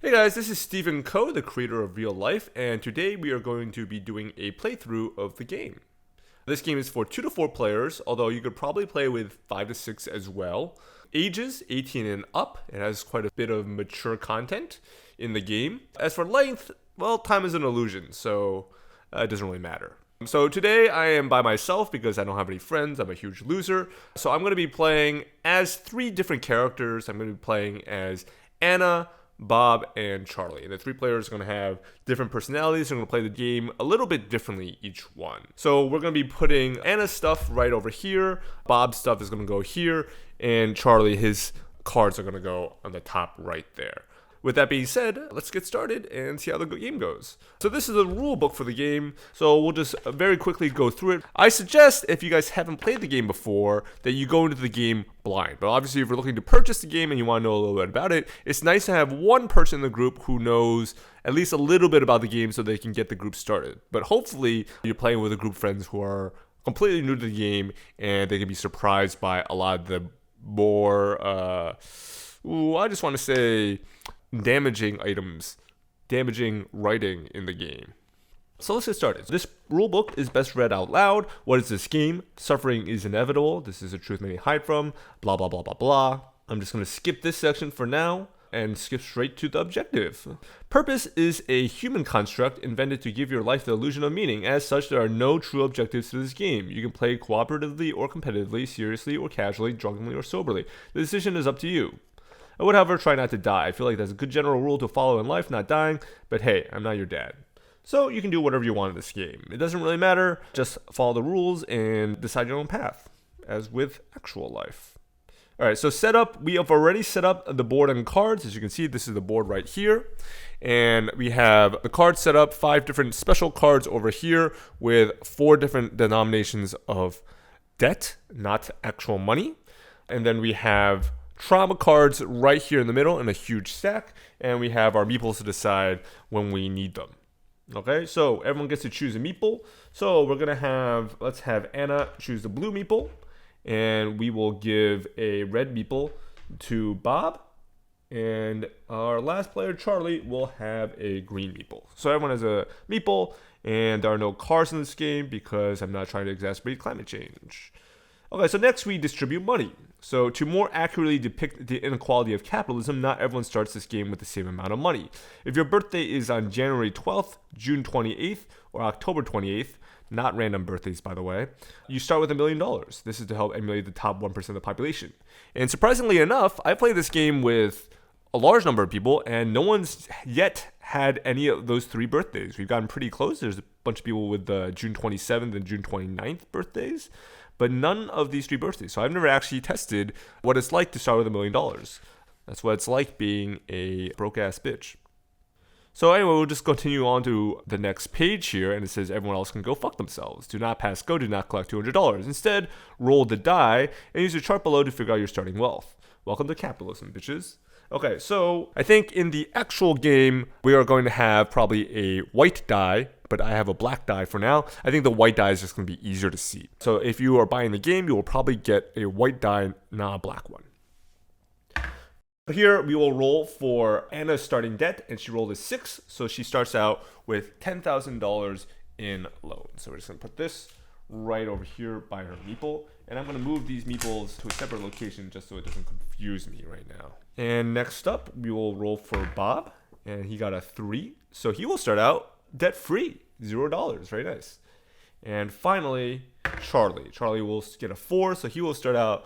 Hey guys, this is Stephen Coe, the creator of Real Life, and today we are going to be doing a playthrough of the game. This game is for 2 to 4 players, although you could probably play with 5 to 6 as well. Ages 18 and up. It has quite a bit of mature content in the game. As for length, well, time is an illusion, so it doesn't really matter. So today I am by myself because I don't have any friends. I'm a huge loser. So I'm going to be playing as 3 different characters. I'm going to be playing as Anna, Bob, and Charlie. And the 3 players are going to have different personalities. They're going to play the game a little bit differently each one. So we're going to be putting Anna's stuff right over here. Bob's stuff is going to go here. And Charlie, his cards are going to go on the top right there. With that being said, let's get started and see how the game goes. So this is a rule book for the game, so we'll just very quickly go through it. I suggest, if you guys haven't played the game before, that you go into the game blind. But obviously, if you're looking to purchase the game and you want to know a little bit about it, it's nice to have one person in the group who knows at least a little bit about the game so they can get the group started. But hopefully, you're playing with a group of friends who are completely new to the game and they can be surprised by a lot of the more, I just want to say, damaging items, damaging writing in the game. So let's get started. This rulebook is best read out loud. What is this game? Suffering is inevitable. This is a truth many hide from. Blah, blah, blah, blah, blah. I'm just going to skip this section for now and skip straight to the objective. Purpose is a human construct invented to give your life the illusion of meaning. As such, there are no true objectives to this game. You can play cooperatively or competitively, seriously or casually, drunkenly or soberly. The decision is up to you. I would, however, try not to die. I feel like that's a good general rule to follow in life, not dying, but hey, I'm not your dad. So you can do whatever you want in this game. It doesn't really matter. Just follow the rules and decide your own path, as with actual life. Alright, so setup. We have already set up the board and cards. As you can see, this is the board right here. And we have the cards set up, 5 different special cards over here with 4 different denominations of debt, not actual money. And then we have trauma cards right here in the middle in a huge stack, and we have our meeples to decide when we need them. Okay, so everyone gets to choose a meeple. So we're gonna have, let's have Anna choose the blue meeple, and we will give a red meeple to Bob, and our last player, Charlie, will have a green meeple. So everyone has a meeple, and there are no cars in this game because I'm not trying to exacerbate climate change. Okay, so next we distribute money. So to more accurately depict the inequality of capitalism, not everyone starts this game with the same amount of money. If your birthday is on January 12th, June 28th, or October 28th, not random birthdays by the way, you start with $1 million. This is to help emulate the top 1% of the population. And surprisingly enough, I played this game with a large number of people and no one's yet had any of those 3 birthdays. We've gotten pretty close. There's a bunch of people with June 27th and June 29th birthdays, but none of these 3 birthdays. So I've never actually tested what it's like to start with $1 million. That's what it's like being a broke-ass bitch. So anyway, we'll just continue on to the next page here, and it says everyone else can go fuck themselves. Do not pass go, do not collect $200. Instead, roll the die and use the chart below to figure out your starting wealth. Welcome to capitalism, bitches. Okay, so I think in the actual game, we are going to have probably a white die, but I have a black die for now. I think the white die is just going to be easier to see. So if you are buying the game, you will probably get a white die, not a black one. Here we will roll for Anna's starting debt, and she rolled a 6, so she starts out with $10,000 in loans. So we're just going to put this right over here by her meeple, and I'm going to move these meeples to a separate location just so it doesn't confuse me right now. And next up, we will roll for Bob, and he got a 3, so he will start out debt-free, $0, very nice. And finally, Charlie. Charlie will get a 4, so he will start out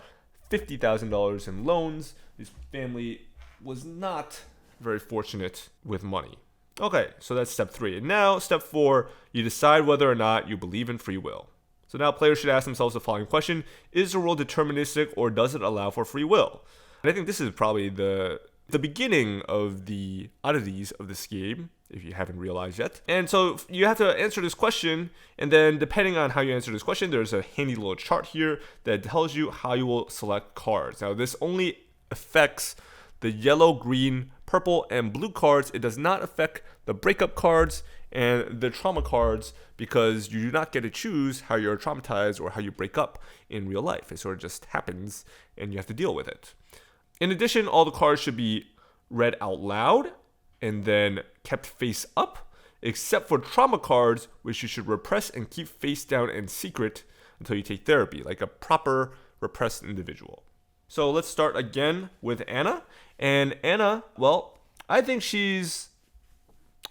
$50,000 in loans. His family was not very fortunate with money. Okay, so that's step 3. And now, step 4, you decide whether or not you believe in free will. So now players should ask themselves the following question: is the world deterministic or does it allow for free will? And I think this is probably the beginning of the oddities of this game, if you haven't realized yet. And so you have to answer this question, and then depending on how you answer this question, there's a handy little chart here that tells you how you will select cards. Now this only affects the yellow, green, purple, and blue cards. It does not affect the breakup cards and the trauma cards because you do not get to choose how you're traumatized or how you break up in real life. It sort of just happens and you have to deal with it. In addition, all the cards should be read out loud and then kept face up, except for trauma cards, which you should repress and keep face down and secret until you take therapy, like a proper repressed individual. So let's start again with Anna. And Anna, well, I think she's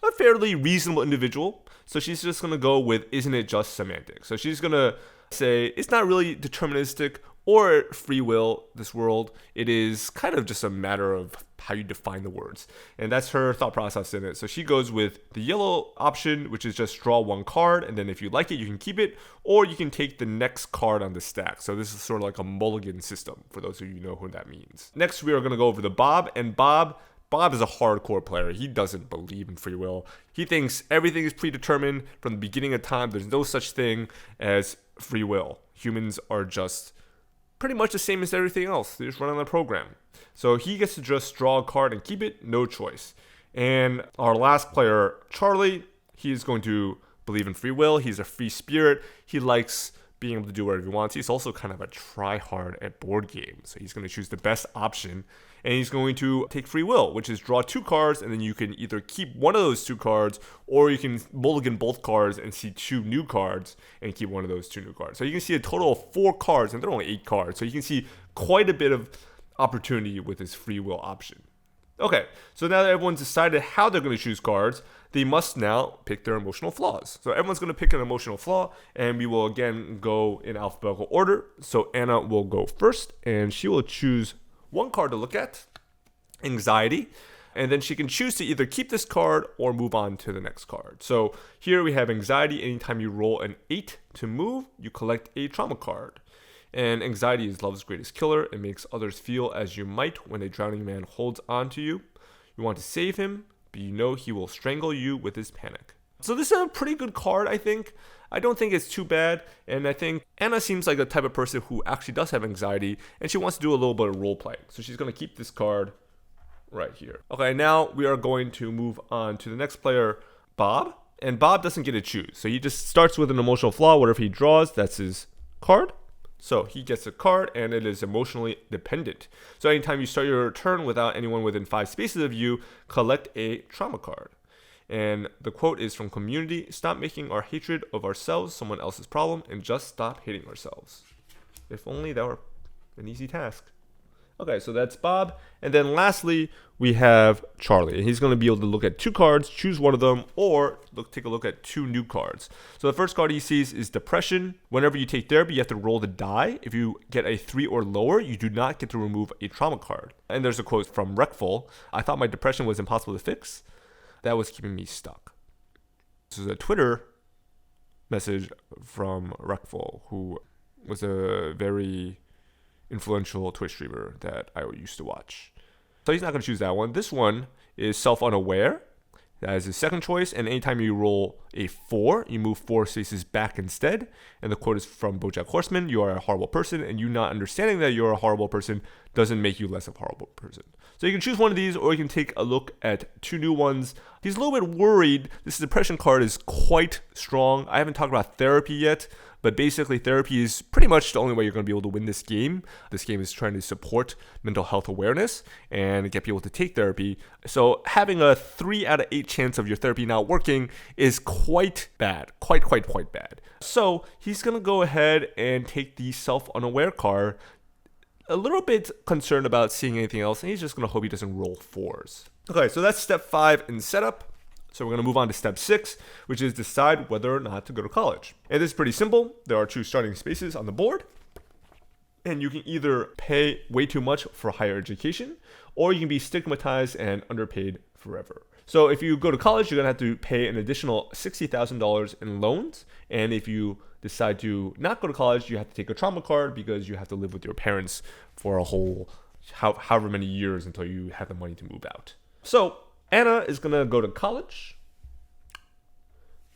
a fairly reasonable individual. So she's just going to go with, isn't it just semantic? So she's going to say, it's not really deterministic or free will, this world. It is kind of just a matter of how you define the words. And that's her thought process in it. So she goes with the yellow option, which is just draw one card. And then if you like it, you can keep it. Or you can take the next card on the stack. So this is sort of like a mulligan system, for those of you who know what that means. Next, we are going to go over to Bob. And Bob is a hardcore player. He doesn't believe in free will. He thinks everything is predetermined from the beginning of time. There's no such thing as free will. Humans are just pretty much the same as everything else. They just run on a program. So he gets to just draw a card and keep it, no choice. And our last player, Charlie, he is going to believe in free will. He's a free spirit. He likes being able to do whatever he wants. He's also kind of a try-hard at board games. So he's going to choose the best option. And he's going to take free will, which is draw 2 cards, and then you can either keep one of those 2 cards, or you can mulligan both cards and see 2 new cards and keep one of those 2 new cards. So you can see a total of 4 cards, and they're only 8 cards. So you can see quite a bit of opportunity with this free will option. Okay, so now that everyone's decided how they're going to choose cards, they must now pick their emotional flaws. So everyone's going to pick an emotional flaw, and we will again go in alphabetical order. So Anna will go first, and she will choose one card to look at, anxiety, and then she can choose to either keep this card or move on to the next card. So here we have anxiety. Anytime you roll an 8 to move, you collect a trauma card. And anxiety is love's greatest killer. It makes others feel as you might when a drowning man holds on to you. You want to save him, but you know he will strangle you with his panic. So this is a pretty good card, I think. I don't think it's too bad, and I think Anna seems like the type of person who actually does have anxiety, and she wants to do a little bit of role playing. So she's going to keep this card right here. Okay, now we are going to move on to the next player, Bob. And Bob doesn't get to choose. So he just starts with an emotional flaw. Whatever he draws, that's his card. So he gets a card, and it is emotionally dependent. So anytime you start your turn without anyone within 5 spaces of you, collect a trauma card. And the quote is from Community: stop making our hatred of ourselves someone else's problem, and just stop hating ourselves. If only that were an easy task. Okay, so that's Bob. And then lastly, we have Charlie. And he's going to be able to look at 2 cards, choose one of them, or take a look at 2 new cards. So the first card he sees is Depression. Whenever you take therapy, you have to roll the die. If you get a 3 or lower, you do not get to remove a trauma card. And there's a quote from Wreckful: I thought my depression was impossible to fix. That was keeping me stuck. This is a Twitter message from Wreckful, who was a very influential Twitch streamer that I used to watch. So he's not going to choose that one. This one is Self-Unaware. That is his second choice. And anytime you roll a 4, you move 4 spaces back instead. And the quote is from BoJack Horseman: you are a horrible person, and you not understanding that you're a horrible person doesn't make you less of a horrible person. So you can choose one of these, or you can take a look at 2 new ones. He's a little bit worried. This depression card is quite strong. I haven't talked about therapy yet, but basically therapy is pretty much the only way you're going to be able to win this game. This game is trying to support mental health awareness and get people to take therapy. So having a 3 out of 8 chance of your therapy not working is quite bad. Quite bad. So he's going to go ahead and take the Self-Unaware card. A little bit concerned about seeing anything else, and he's just going to hope he doesn't roll 4s. Okay, so that's step 5 in setup. So we're going to move on to step 6, which is decide whether or not to go to college. And this is pretty simple. There are 2 starting spaces on the board, and you can either pay way too much for higher education, or you can be stigmatized and underpaid forever. So if you go to college, you're going to have to pay an additional $60,000 in loans. And if you decide to not go to college, you have to take a trauma card because you have to live with your parents for a whole however many years until you have the money to move out. So Anna is going to go to college.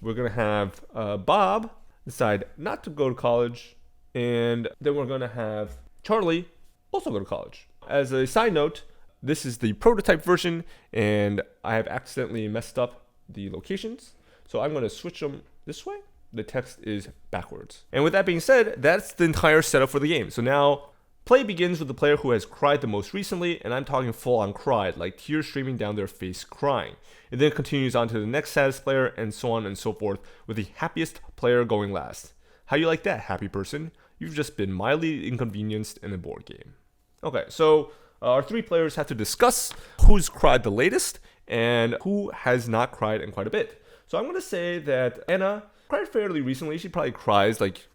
We're going to have Bob decide not to go to college. And then we're going to have Charlie also go to college. As a side note, this is the prototype version, and I have accidentally messed up the locations. So I'm going to switch them this way. The text is backwards. And with that being said, that's the entire setup for the game. So now Play begins with the player who has cried the most recently, and I'm talking full-on cried, like tears streaming down their face crying. It then continues on to the next saddest player, and so on and so forth, with the happiest player going last. How you like that, happy person? You've just been mildly inconvenienced in a board game. Okay, so our 3 players have to discuss who's cried the latest and who has not cried in quite a bit. So I'm going to say that Anna cried fairly recently. She probably cries like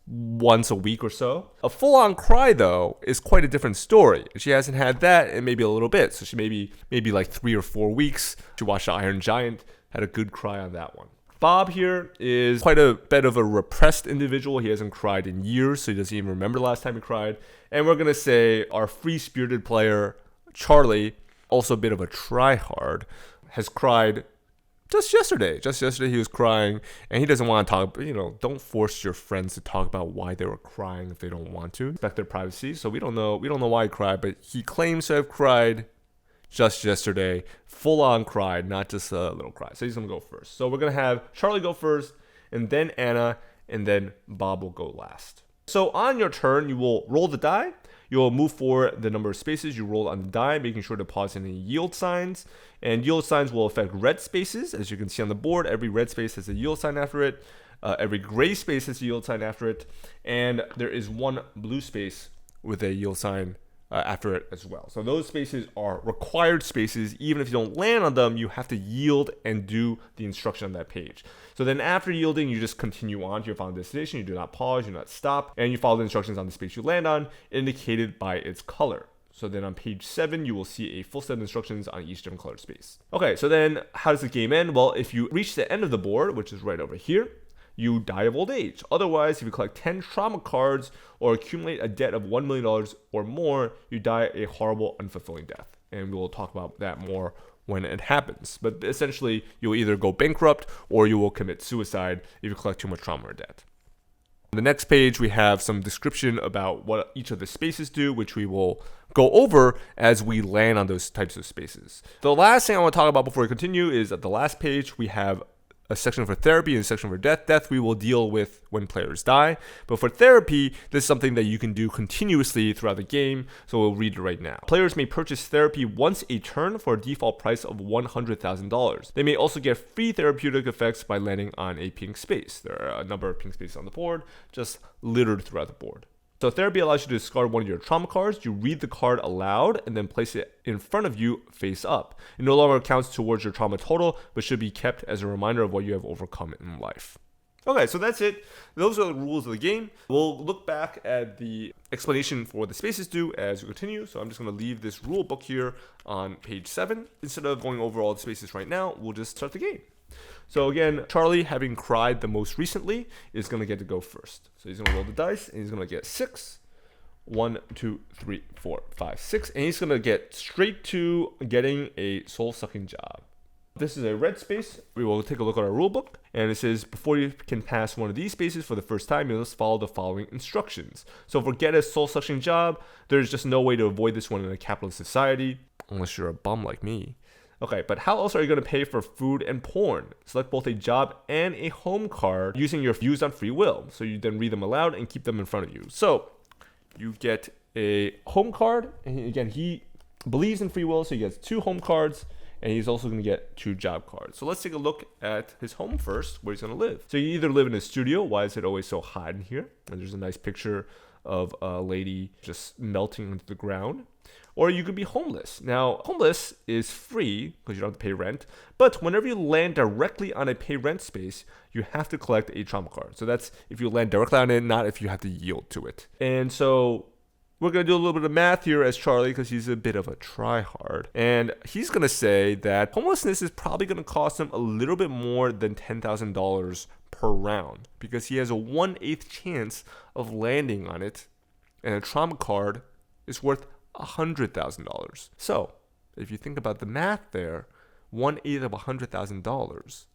once a week or so. A full-on cry, though, is quite a different story. She hasn't had that in maybe a little bit. So she maybe like 3 or 4 weeks. She watched the Iron Giant, had a good cry on that one. Bob here is quite a bit of a repressed individual. He hasn't cried in years, so he doesn't even remember the last time he cried. And we're going to say our free-spirited player, Charlie, also a bit of a try-hard, has cried just yesterday. Just yesterday he was crying, and he doesn't want to talk. Don't force your friends to talk about why they were crying if they don't want to. Respect their privacy. So we don't know why he cried, but he claims to have cried just yesterday. Full on cried, not just a little cry. So he's gonna go first. So we're gonna have Charlie go first, and then Anna, and then Bob will go last. So on your turn, you will roll the die. You will move for the number of spaces you roll on the die, making sure to pause any yield signs. And yield signs will affect red spaces. As you can see on the board, every red space has a yield sign after it. Every gray space has a yield sign after it. And there is 1 blue space with a yield sign after it as well. So those spaces are required spaces. Even if you don't land on them, you have to yield and do the instruction on that page. So then after yielding, you just continue on to your final destination. You do not pause, you do not stop, and you follow the instructions on the space you land on, indicated by its color. So then on page 7, you will see a full set of instructions on each different colored space. Okay, so then how does the game end? Well, if you reach the end of the board, which is right over here, you die of old age. Otherwise, if you collect 10 trauma cards or accumulate a debt of $1 million or more, you die a horrible, unfulfilling death. And we will talk about that more when it happens. But essentially, you'll either go bankrupt or you will commit suicide if you collect too much trauma or debt. On the next page, we have some description about what each of the spaces do, which we will go over as we land on those types of spaces. The last thing I want to talk about before we continue is at the last page, we have a section for therapy and a section for death. Death we will deal with when players die. But for therapy, this is something that you can do continuously throughout the game, so we'll read it right now. Players may purchase therapy once a turn for a default price of $100,000. They may also get free therapeutic effects by landing on a pink space. There are a number of pink spaces on the board, just littered throughout the board. So therapy allows you to discard one of your trauma cards. You read the card aloud and then place it in front of you face up. It no longer counts towards your trauma total, but should be kept as a reminder of what you have overcome in life. Okay, so that's it. Those are the rules of the game. We'll look back at the explanation for what the spaces do as we continue. So I'm just going to leave this rule book here on page 7. Instead of going over all the spaces right now, we'll just start the game. So again, Charlie, having cried the most recently, is going to get to go first. So he's going to roll the dice, and he's going to get 6. 1, 2, 3, 4, 5, 6. And he's going to get straight to getting a soul-sucking job. This is a red space. We will take a look at our rule book. And it says, before you can pass one of these spaces for the first time, you must follow the following instructions. So for get a soul-sucking job, there's just no way to avoid this one in a capitalist society, unless you're a bum like me. Okay, but how else are you going to pay for food and porn? Select both a job and a home card using your views on free will. So you then read them aloud and keep them in front of you. So you get a home card. And again, he believes in free will, so he gets 2 home cards. And he's also going to get 2 job cards. So let's take a look at his home first, where he's going to live. So you either live in a studio. Why is it always so hot in here? And there's a nice picture of a lady just melting into the ground. Or you could be homeless. Now, homeless is free because you don't have to pay rent. But whenever you land directly on a pay rent space, you have to collect a trauma card. So that's if you land directly on it, not if you have to yield to it. And so we're going to do a little bit of math here as Charlie because he's a bit of a try-hard. And he's going to say that homelessness is probably going to cost him a little bit more than $10,000 per round because he has a 1/8 chance of landing on it. And a trauma card is worth $100,000. So, if you think about the math there, 1/8 of $100,000.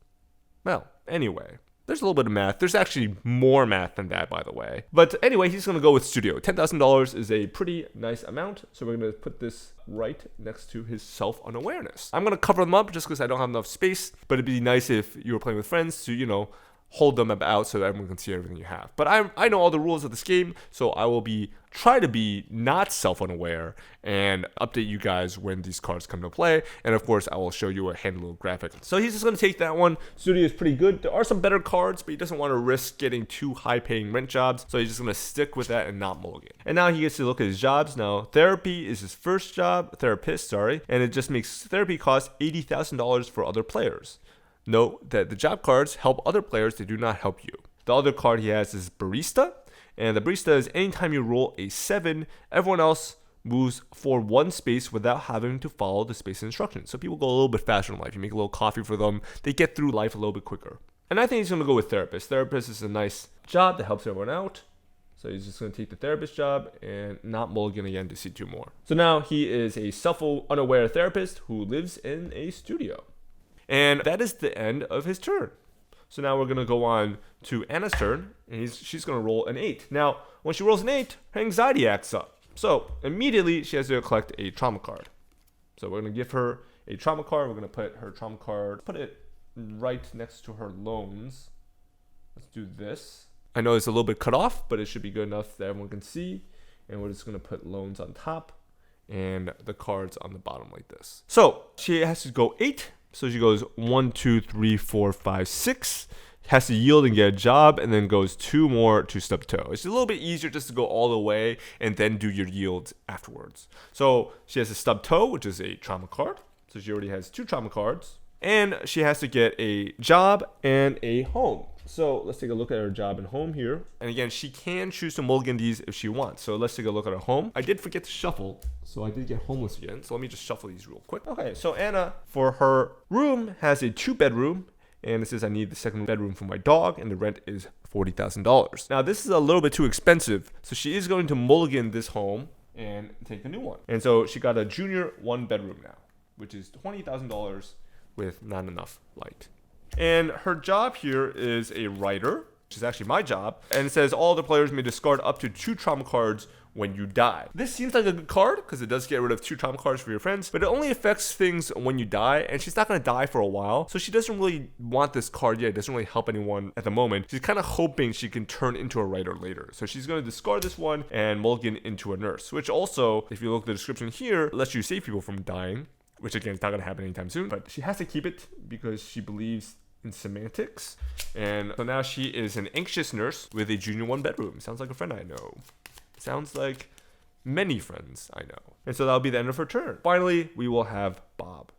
Well, anyway, there's a little bit of math. There's actually more math than that, by the way. But anyway, he's going to go with studio. $10,000 is a pretty nice amount. So we're going to put this right next to his self-unawareness. I'm going to cover them up just because I don't have enough space. But it'd be nice if you were playing with friends to, hold them out so that everyone can see everything you have. But I know all the rules of this game, so I will try to be not self-unaware and update you guys when these cards come to play. And of course, I will show you a handy little graphic. So he's just going to take that one. Studio is pretty good. There are some better cards, but he doesn't want to risk getting too high-paying rent jobs, so he's just going to stick with that and not mulligan. And now he gets to look at his jobs. Now, therapy is his first job, therapist, sorry, and it just makes therapy cost $80,000 for other players. Note that the job cards help other players, they do not help you. The other card he has is barista, and the barista is anytime you roll a 7, everyone else moves for 1 space without having to follow the space instructions. So people go a little bit faster in life. You make a little coffee for them, they get through life a little bit quicker. And I think he's going to go with therapist. Therapist is a nice job that helps everyone out. So he's just going to take the therapist job and not mulligan again to see 2 more. So now he is a self-unaware therapist who lives in a studio. And that is the end of his turn. So now we're going to go on to Anna's turn, and she's going to roll an 8. Now, when she rolls an 8, her anxiety acts up. So immediately she has to collect a trauma card. So we're going to give her a trauma card. We're going to put her trauma card, put it right next to her loans. Let's do this. I know it's a little bit cut off, but it should be good enough that everyone can see. And we're just going to put loans on top and the cards on the bottom like this. So she has to go 8. So she goes 1, 2, 3, 4, 5, 6. Has to yield and get a job, and then goes 2 more to stub toe. It's a little bit easier just to go all the way and then do your yields afterwards. So she has a stub toe, which is a trauma card. So she already has 2 trauma cards. And she has to get a job and a home. So let's take a look at her job and home here. And again, she can choose to mulligan these if she wants. So let's take a look at her home. I did forget to shuffle, so I did get homeless again. So let me just shuffle these real quick. Okay, so Anna, for her room, has a 2-bedroom. And it says I need the 2nd bedroom for my dog, and the rent is $40,000. Now, this is a little bit too expensive. So she is going to mulligan this home and take the new one. And so she got a junior 1-bedroom now, which is $20,000 with not enough light. And her job here is a writer, which is actually my job. And it says all the players may discard up to 2 trauma cards when you die. This seems like a good card because it does get rid of 2 trauma cards for your friends, but it only affects things when you die, and she's not going to die for a while. So she doesn't really want this card yet. It doesn't really help anyone at the moment. She's kind of hoping she can turn into a writer later. So she's going to discard this one and mulligan into a nurse, which also, if you look at the description here, lets you save people from dying, which again is not going to happen anytime soon, but she has to keep it because she believes in semantics. And so now she is an anxious nurse with a junior 1-bedroom. Sounds like a friend I know. Sounds like many friends I know. And so that'll be the end of her turn. Finally, we will have Bob.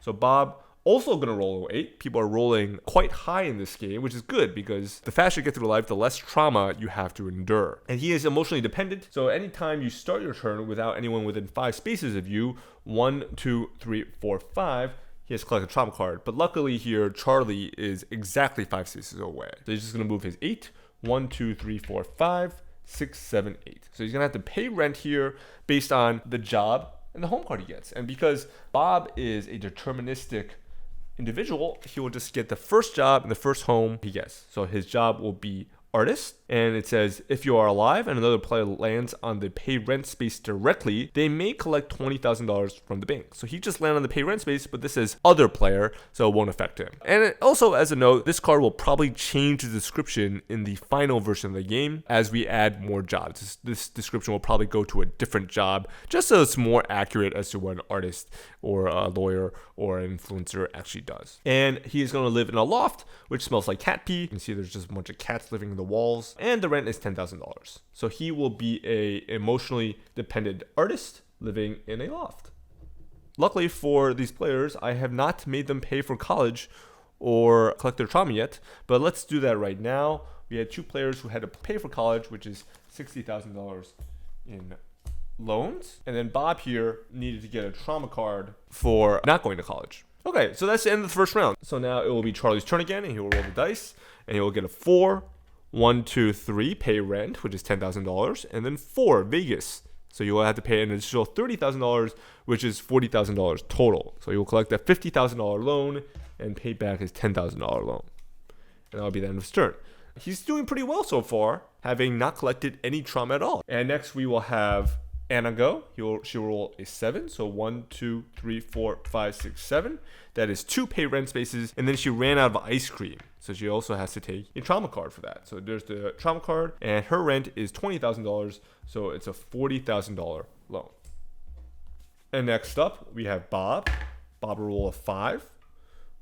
So Bob also going to roll 8. People are rolling quite high in this game, which is good because the faster you get through life, the less trauma you have to endure. And he is emotionally dependent. So anytime you start your turn without anyone within 5 spaces of you, 1, 2, 3, 4, 5, he has to collect a trauma card. But luckily here, Charlie is exactly 5 spaces away. So he's just going to move his 8. 1, 2, 3, 4, 5, 6, 7, 8. So he's going to have to pay rent here based on the job and the home card he gets. And because Bob is a deterministic individual, he will just get the first job and the first home he gets. So his job will be artist, and it says if you are alive and another player lands on the pay rent space directly, they may collect $20,000 from the bank. So he just landed on the pay rent space, but this is other player, so it won't affect him. And also, as a note, this card will probably change the description in the final version of the game as we add more jobs. This description will probably go to a different job just so it's more accurate as to what an artist or a lawyer or an influencer actually does. And he is going to live in a loft which smells like cat pee. You can see there's just a bunch of cats living in the walls, and the rent is $10,000. So he will be a emotionally dependent artist living in a loft. Luckily for these players, I have not made them pay for college or collect their trauma yet, but let's do that right now. We had 2 players who had to pay for college, which is $60,000 in loans, and then Bob here needed to get a trauma card for not going to college. Okay, so that's the end of the first round. So now it will be Charlie's turn again, and he will roll the dice, and he will get a 4, 1, 2, 3, pay rent, which is $10,000, and then 4, Vegas. So you will have to pay an additional $30,000, which is $40,000 total. So you will collect that $50,000 loan and pay back his $10,000 loan. And that'll be the end of his turn. He's doing pretty well so far, having not collected any trauma at all. And next we will have Anna go. She'll roll a 7. So 1, 2, 3, 4, 5, 6, 7. That is 2 pay rent spaces. And then she ran out of ice cream. So she also has to take a trauma card for that. So there's the trauma card. And her rent is $20,000. So it's a $40,000 loan. And next up, we have Bob. Bob will roll a 5.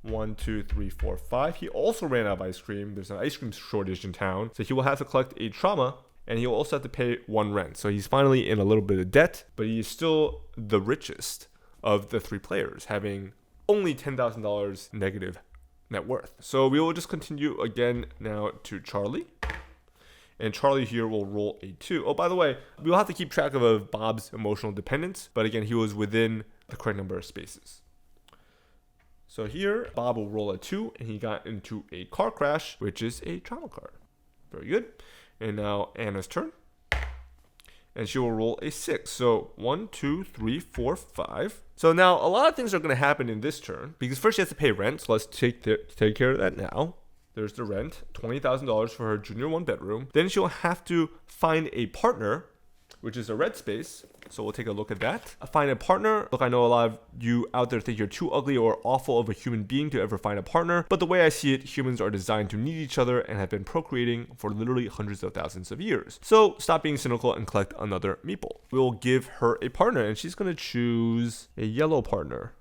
1, 2, 3, 4, 5. He also ran out of ice cream. There's an ice cream shortage in town. So he will have to collect a trauma. And he'll also have to pay 1 rent. So he's finally in a little bit of debt, but he is still the richest of the 3 players, having only $10,000 negative net worth. So we will just continue again now to Charlie. And Charlie here will roll a 2. Oh, by the way, we'll have to keep track of Bob's emotional dependence. But again, he was within the correct number of spaces. So here, Bob will roll a 2, and he got into a car crash, which is a trauma card. Very good. And now Anna's turn. And she will roll a 6. So 1, 2, 3, 4, 5. So now a lot of things are going to happen in this turn. Because first she has to pay rent. So let's take care of that now. There's the rent. $20,000 for her junior 1 bedroom. Then she'll have to find a partner, which is a red space. So we'll take a look at that. Find a partner. Look, I know a lot of you out there think you're too ugly or awful of a human being to ever find a partner. But the way I see it, humans are designed to need each other and have been procreating for literally hundreds of thousands of years. So stop being cynical and collect another meeple. We'll give her a partner, and she's going to choose a yellow partner.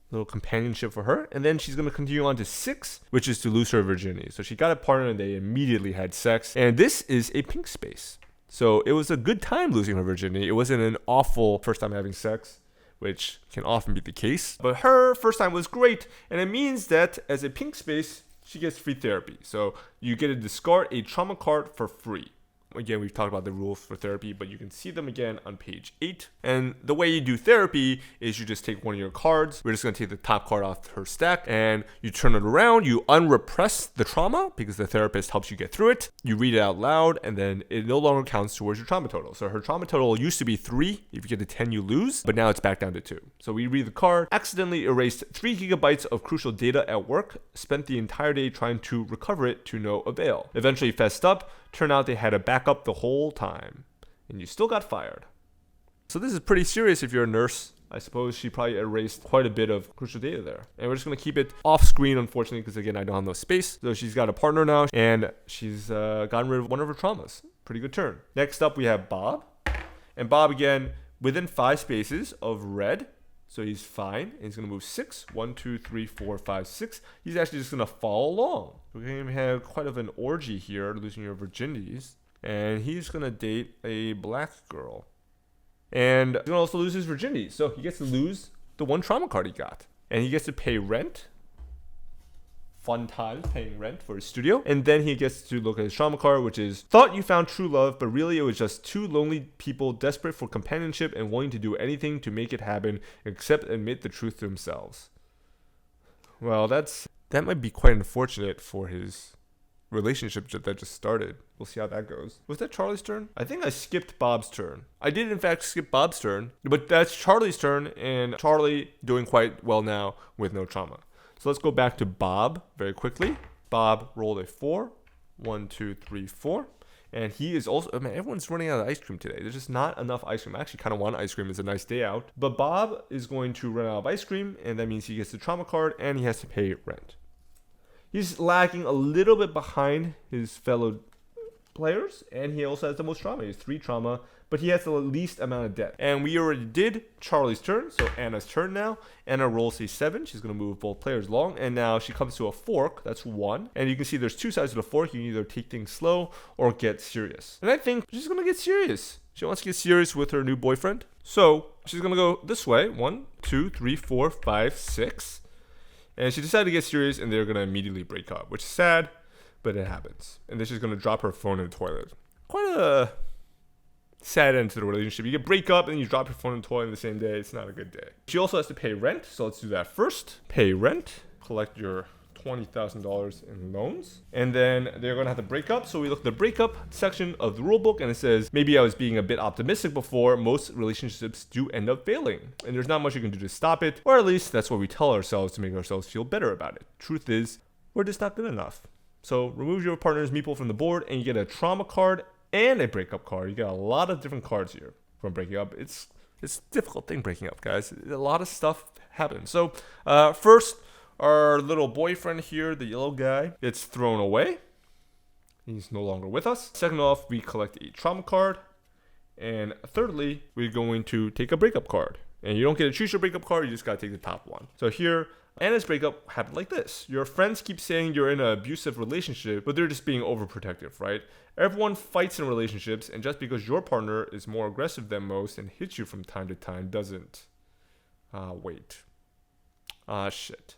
Little companionship for her. And then she's going to continue on to 6, which is to lose her virginity. So she got a partner and they immediately had sex. And this is a pink space. So it was a good time losing her virginity. It wasn't an awful first time having sex, which can often be the case. But her first time was great. And it means that as a pink space, she gets free therapy. So you get to discard a trauma card for free. Again, we've talked about the rules for therapy, but you can see them again on page 8. And the way you do therapy is you just take one of your cards. We're just going to take the top card off her stack, and you turn it around. You unrepress the trauma because the therapist helps you get through it. You read it out loud, and then it no longer counts towards your trauma total. So her trauma total used to be 3. If you get to 10, you lose, but now it's back down to 2. So we read the card. Accidentally erased 3 gigabytes of crucial data at work. Spent the entire day trying to recover it to no avail. Eventually fessed up. Turned out they had a backup the whole time, and you still got fired. So this is pretty serious if you're a nurse. I suppose she probably erased quite a bit of crucial data there. And we're just going to keep it off screen, unfortunately, because again, I don't have no space. So she's got a partner now, and she's gotten rid of one of her traumas. Pretty good turn. Next up, we have Bob. And Bob, again, within 5 spaces of red. So he's fine. And he's going to move 6. 1, 2, 3, 4, 5, 6. He's actually just going to follow along. We're going to have quite of an orgy here, losing your virginities. And he's going to date a black girl. And he's going to also lose his virginity. So he gets to lose the 1 trauma card he got. And he gets to pay rent. Fun times paying rent for his studio. And then he gets to look at his trauma card, which is thought you found true love, but really it was just 2 lonely people desperate for companionship and willing to do anything to make it happen except admit the truth to themselves. Well, that might be quite unfortunate for his relationship that just started. We'll see how that goes. Was that Charlie's turn? I think I skipped Bob's turn. I did in fact skip Bob's turn, but that's Charlie's turn, and Charlie doing quite well now with no trauma. So let's go back to Bob very quickly. Bob rolled a 4. 1, 2, 3, 4. And he is also, man, everyone's running out of ice cream today. There's just not enough ice cream. I actually kind of want ice cream. It's a nice day out. But Bob is going to run out of ice cream, and that means he gets the trauma card, and he has to pay rent. He's lagging a little bit behind his fellow players, and he also has the most trauma. He has 3 trauma, but he has the least amount of debt. And we already did Charlie's turn, so Anna's turn now. Anna rolls a 7. She's going to move both players along, and now she comes to a fork. That's 1. And you can see there's 2 sides to the fork. You can either take things slow or get serious. And I think she's going to get serious. She wants to get serious with her new boyfriend. So she's going to go this way. 1, 2, 3, 4, 5, 6. And she decided to get serious, and they're going to immediately break up, which is sad, but it happens. And then she's going to drop her phone in the toilet. Quite a sad end to the relationship. You get break up, and you drop your phone in the toilet in the same day. It's not a good day. She also has to pay rent, so let's do that first. Pay rent. Collect your $20,000 in loans, and then they're going to have to break up. So we look at the breakup section of the rule book, and it says, maybe I was being a bit optimistic before. Most relationships do end up failing, and there's not much you can do to stop it, or at least that's what we tell ourselves to make ourselves feel better about it. Truth is, we're just not good enough. So remove your partner's meeple from the board, and you get a trauma card and a breakup card. You get a lot of different cards here. from breaking up. It's a difficult thing breaking up, guys. A lot of stuff happens. So first, our little boyfriend here, the yellow guy, gets thrown away. He's no longer with us. Second off, we collect a trauma card. And thirdly, we're going to take a breakup card. And you don't get to choose your breakup card, you just gotta take the top one. So here, Anna's breakup happened like this. Your friends keep saying you're in an abusive relationship, but they're just being overprotective, right? Everyone fights in relationships, and just because your partner is more aggressive than most and hits you from time to time doesn't. Wait. Shit.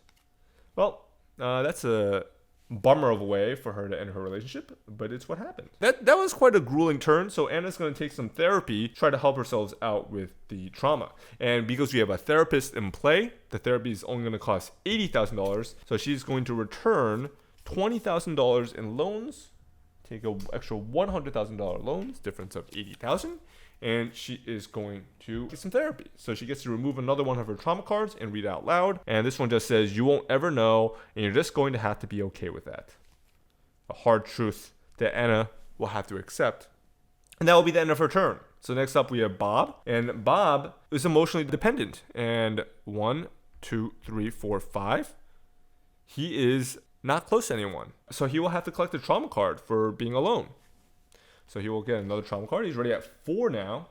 Well, that's a bummer of a way for her to end her relationship, but it's what happened. That was quite a grueling turn, so Anna's going to take some therapy, try to help herself out with the trauma. And because we have a therapist in play, the therapy is only going to cost $80,000, so she's going to return $20,000 in loans, take an extra $100,000 loans, difference of $80,000, and she is going to get some therapy. So she gets to remove another one of her trauma cards and read it out loud. And this one just says, you won't ever know, and you're just going to have to be okay with that. A hard truth that Anna will have to accept. And that will be the end of her turn. So next up we have Bob. And Bob is emotionally dependent. And 1, 2, 3, 4, 5. He is not close to anyone. So he will have to collect a trauma card for being alone. So he will get another trauma card. He's already at 4 now.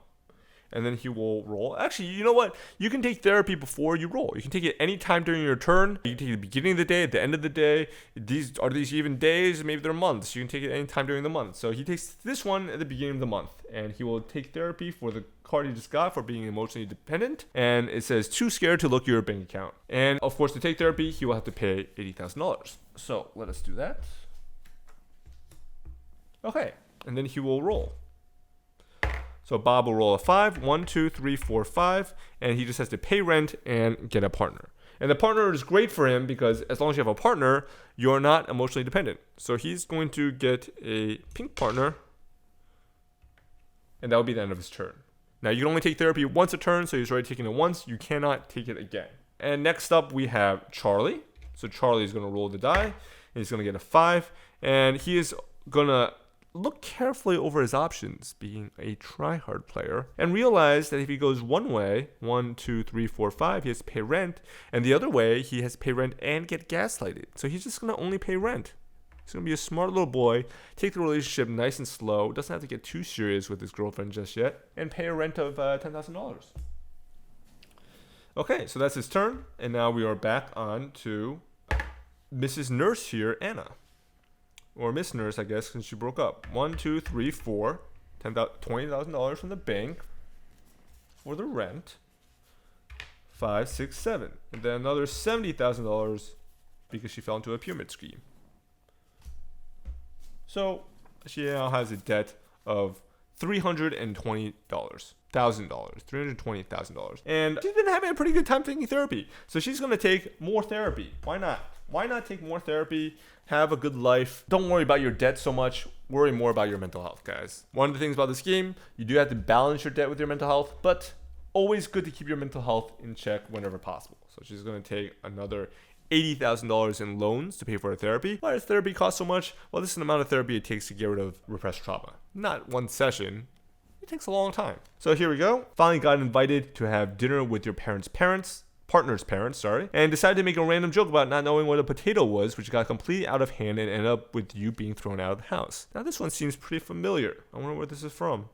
And then he will roll. Actually, you know what? You can take therapy before you roll. You can take it any time during your turn. You can take it at the beginning of the day, at the end of the day. These even days? Maybe they're months. You can take it any time during the month. So he takes this one at the beginning of the month. And he will take therapy for the card he just got for being emotionally dependent. And it says, too scared to look at your bank account. And of course, to take therapy, he will have to pay $80,000. So let us do that. Okay. And then he will roll. So Bob will roll a 5, 1, 2, 3, 4, 5, and he just has to pay rent and get a partner. And the partner is great for him because as long as you have a partner, you're not emotionally dependent. So he's going to get a pink partner, and that will be the end of his turn. Now you can only take therapy once a turn, so he's already taken it once. You cannot take it again. And next up we have Charlie. So Charlie is going to roll the die, and he's going to get a 5, and he is going to look carefully over his options, being a try-hard player, and realize that if he goes one way, 1, 2, 3, 4, 5, he has to pay rent, and the other way, he has to pay rent and get gaslighted. So he's just going to only pay rent. He's going to be a smart little boy, take the relationship nice and slow, doesn't have to get too serious with his girlfriend just yet, and pay a rent of $10,000. Okay, so that's his turn, and now we are back on to Mrs. Nurse here, Anna. Or Miss Nurse, I guess, since she broke up. 1, 2, 3, 4. $20,000 from the bank for the rent. 5, 6, 7. And then another $70,000 because she fell into a pyramid scheme. So she now has a debt of $320,000. $320,000. And she's been having a pretty good time taking therapy. So she's going to take more therapy. Why not? Why not take more therapy? Have a good life. Don't worry about your debt so much. Worry more about your mental health, guys. One of the things about this game, you do have to balance your debt with your mental health, but always good to keep your mental health in check whenever possible. So she's going to take another $80,000 in loans to pay for her therapy. Why does therapy cost so much? Well, this is an amount of therapy it takes to get rid of repressed trauma. Not one session. It takes a long time. So here we go. Finally got invited to have dinner with your partner's parents, and decided to make a random joke about not knowing what a potato was, which got completely out of hand and ended up with you being thrown out of the house. Now this one seems pretty familiar. I wonder where this is from.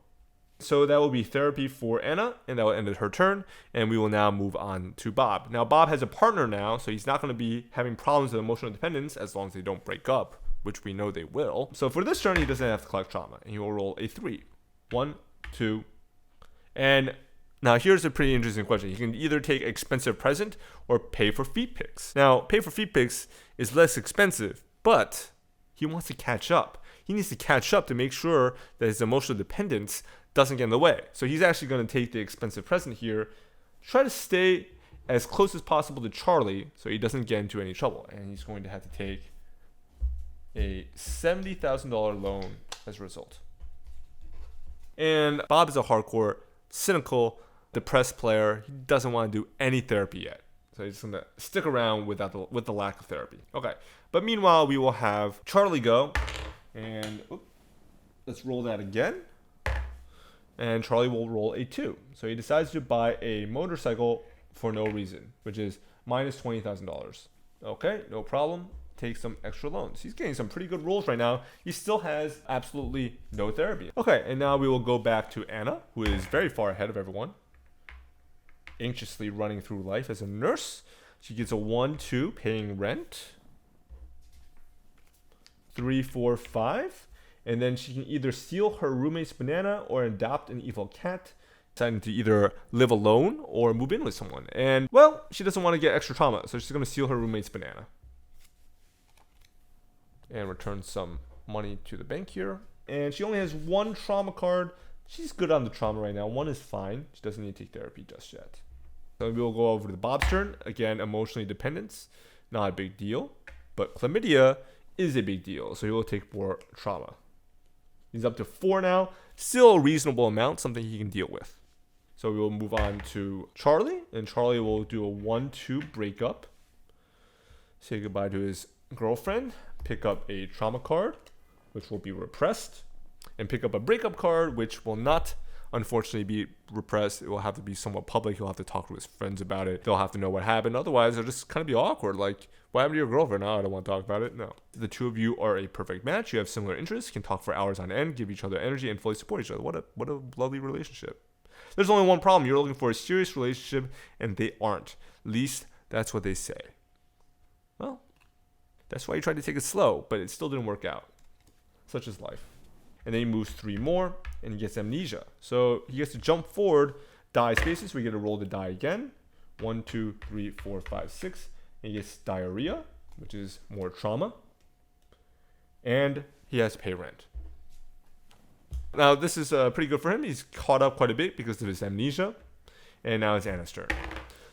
So that will be therapy for Anna, and that will end her turn, and we will now move on to Bob. Now Bob has a partner now, so he's not going to be having problems with emotional dependence as long as they don't break up, which we know they will. So for this turn, he doesn't have to collect trauma, and he will roll a 3. 1, 2, and now here's a pretty interesting question. You can either take expensive present or pay for feet pics. Now, pay for feet pics is less expensive, but he wants to catch up. He needs to catch up to make sure that his emotional dependence doesn't get in the way. So he's actually going to take the expensive present here, try to stay as close as possible to Charlie so he doesn't get into any trouble. And he's going to have to take a $70,000 loan as a result. And Bob is a hardcore, cynical, depressed player. He doesn't want to do any therapy yet. So he's going to stick around with the lack of therapy. Okay. But meanwhile, we will have Charlie go. And let's roll that again. and Charlie will roll a 2. So he decides to buy a motorcycle for no reason, which is minus $20,000. Okay, no problem. Take some extra loans. He's getting some pretty good rolls right now. He still has absolutely no therapy. Okay, and now we will go back to Anna, who is very far ahead of everyone, anxiously running through life as a nurse. She gets a 1-2, paying rent. 3, 4, 5. And then she can either steal her roommate's banana or adopt an evil cat, deciding to either live alone or move in with someone. And, well, she doesn't want to get extra trauma, so she's going to steal her roommate's banana. And return some money to the bank here. And she only has 1 trauma card. She's good on the trauma right now. 1 is fine. She doesn't need to take therapy just yet. So we will go over to Bob's turn. Again, emotionally dependence. Not a big deal. But chlamydia is a big deal. So he will take more trauma. He's up to 4 now. Still a reasonable amount. Something he can deal with. So we will move on to Charlie. And Charlie will do a 1-2 breakup. Say goodbye to his girlfriend. Pick up a trauma card, which will be repressed. And pick up a breakup card, which will not, unfortunately, be repressed. It will have to be somewhat public. He'll have to talk to his friends about it. They'll have to know what happened. Otherwise, it'll just kind of be awkward. Like, what happened to your girlfriend? No, I don't want to talk about it. No. The two of you are a perfect match. You have similar interests, can talk for hours on end, give each other energy, and fully support each other. What a lovely relationship. There's only one problem. You're looking for a serious relationship, and they aren't. At least, that's what they say. Well, that's why you tried to take it slow, but it still didn't work out. Such is life. And then he moves 3 more, and he gets amnesia. So he gets to jump forward, die spaces. We get to roll the die again. 1, 2, 3, 4, 5, 6. And he gets diarrhea, which is more trauma. And he has to pay rent. Now, this is pretty good for him. He's caught up quite a bit because of his amnesia. And now it's Anna's turn.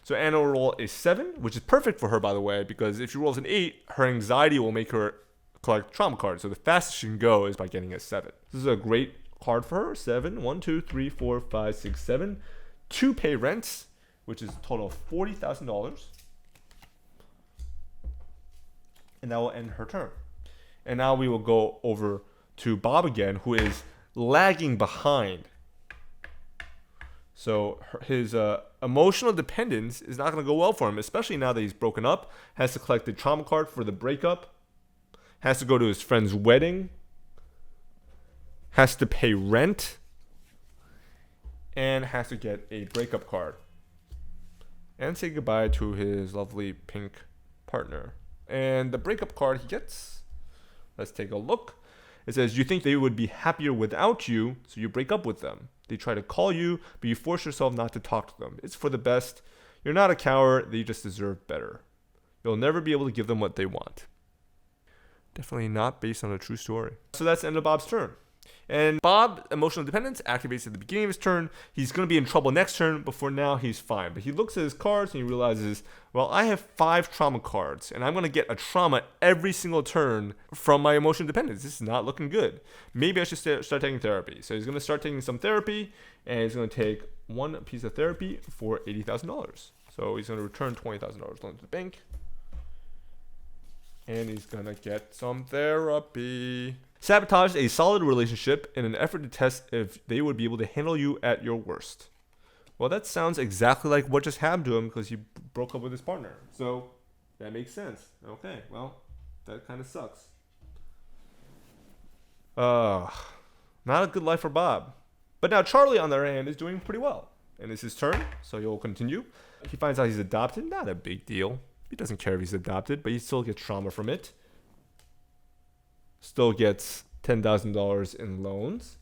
So Anna will roll a 7, which is perfect for her, by the way, because if she rolls an 8, her anxiety will make her collect trauma cards. So the fastest she can go is by getting a 7. This is a great card for her. 7, 1, 2, 3, 4, 5, 6, 7. 2 pay rents, which is a total of $40,000. And that will end her turn. And now we will go over to Bob again, who is lagging behind. So his emotional dependence is not going to go well for him, especially now that he's broken up. Has to collect the trauma card for the breakup. Has to go to his friend's wedding. Has to pay rent. And has to get a breakup card. And say goodbye to his lovely pink partner. And the breakup card he gets, let's take a look. It says, you think they would be happier without you, so you break up with them. They try to call you, but you force yourself not to talk to them. It's for the best. You're not a coward. They just deserve better. You'll never be able to give them what they want. Definitely not based on a true story. So that's the end of Bob's turn. And Bob, emotional dependence, activates at the beginning of his turn. He's going to be in trouble next turn, but for now, he's fine. But he looks at his cards and he realizes, well, I have 5 trauma cards, and I'm going to get a trauma every single turn from my emotional dependence. This is not looking good. Maybe I should start taking therapy. So he's going to start taking some therapy, and he's going to take 1 piece of therapy for $80,000. So he's going to return $20,000 loan to the bank. And he's going to get some therapy. Sabotage a solid relationship in an effort to test if they would be able to handle you at your worst. Well, that sounds exactly like what just happened to him because he broke up with his partner. So that makes sense. Okay, well, that kind of sucks. Not a good life for Bob. But now Charlie, on the other hand, is doing pretty well. And it's his turn, so he'll continue. He finds out he's adopted. Not a big deal. He doesn't care if he's adopted, but he still gets trauma from it. Still gets $10,000 in loans.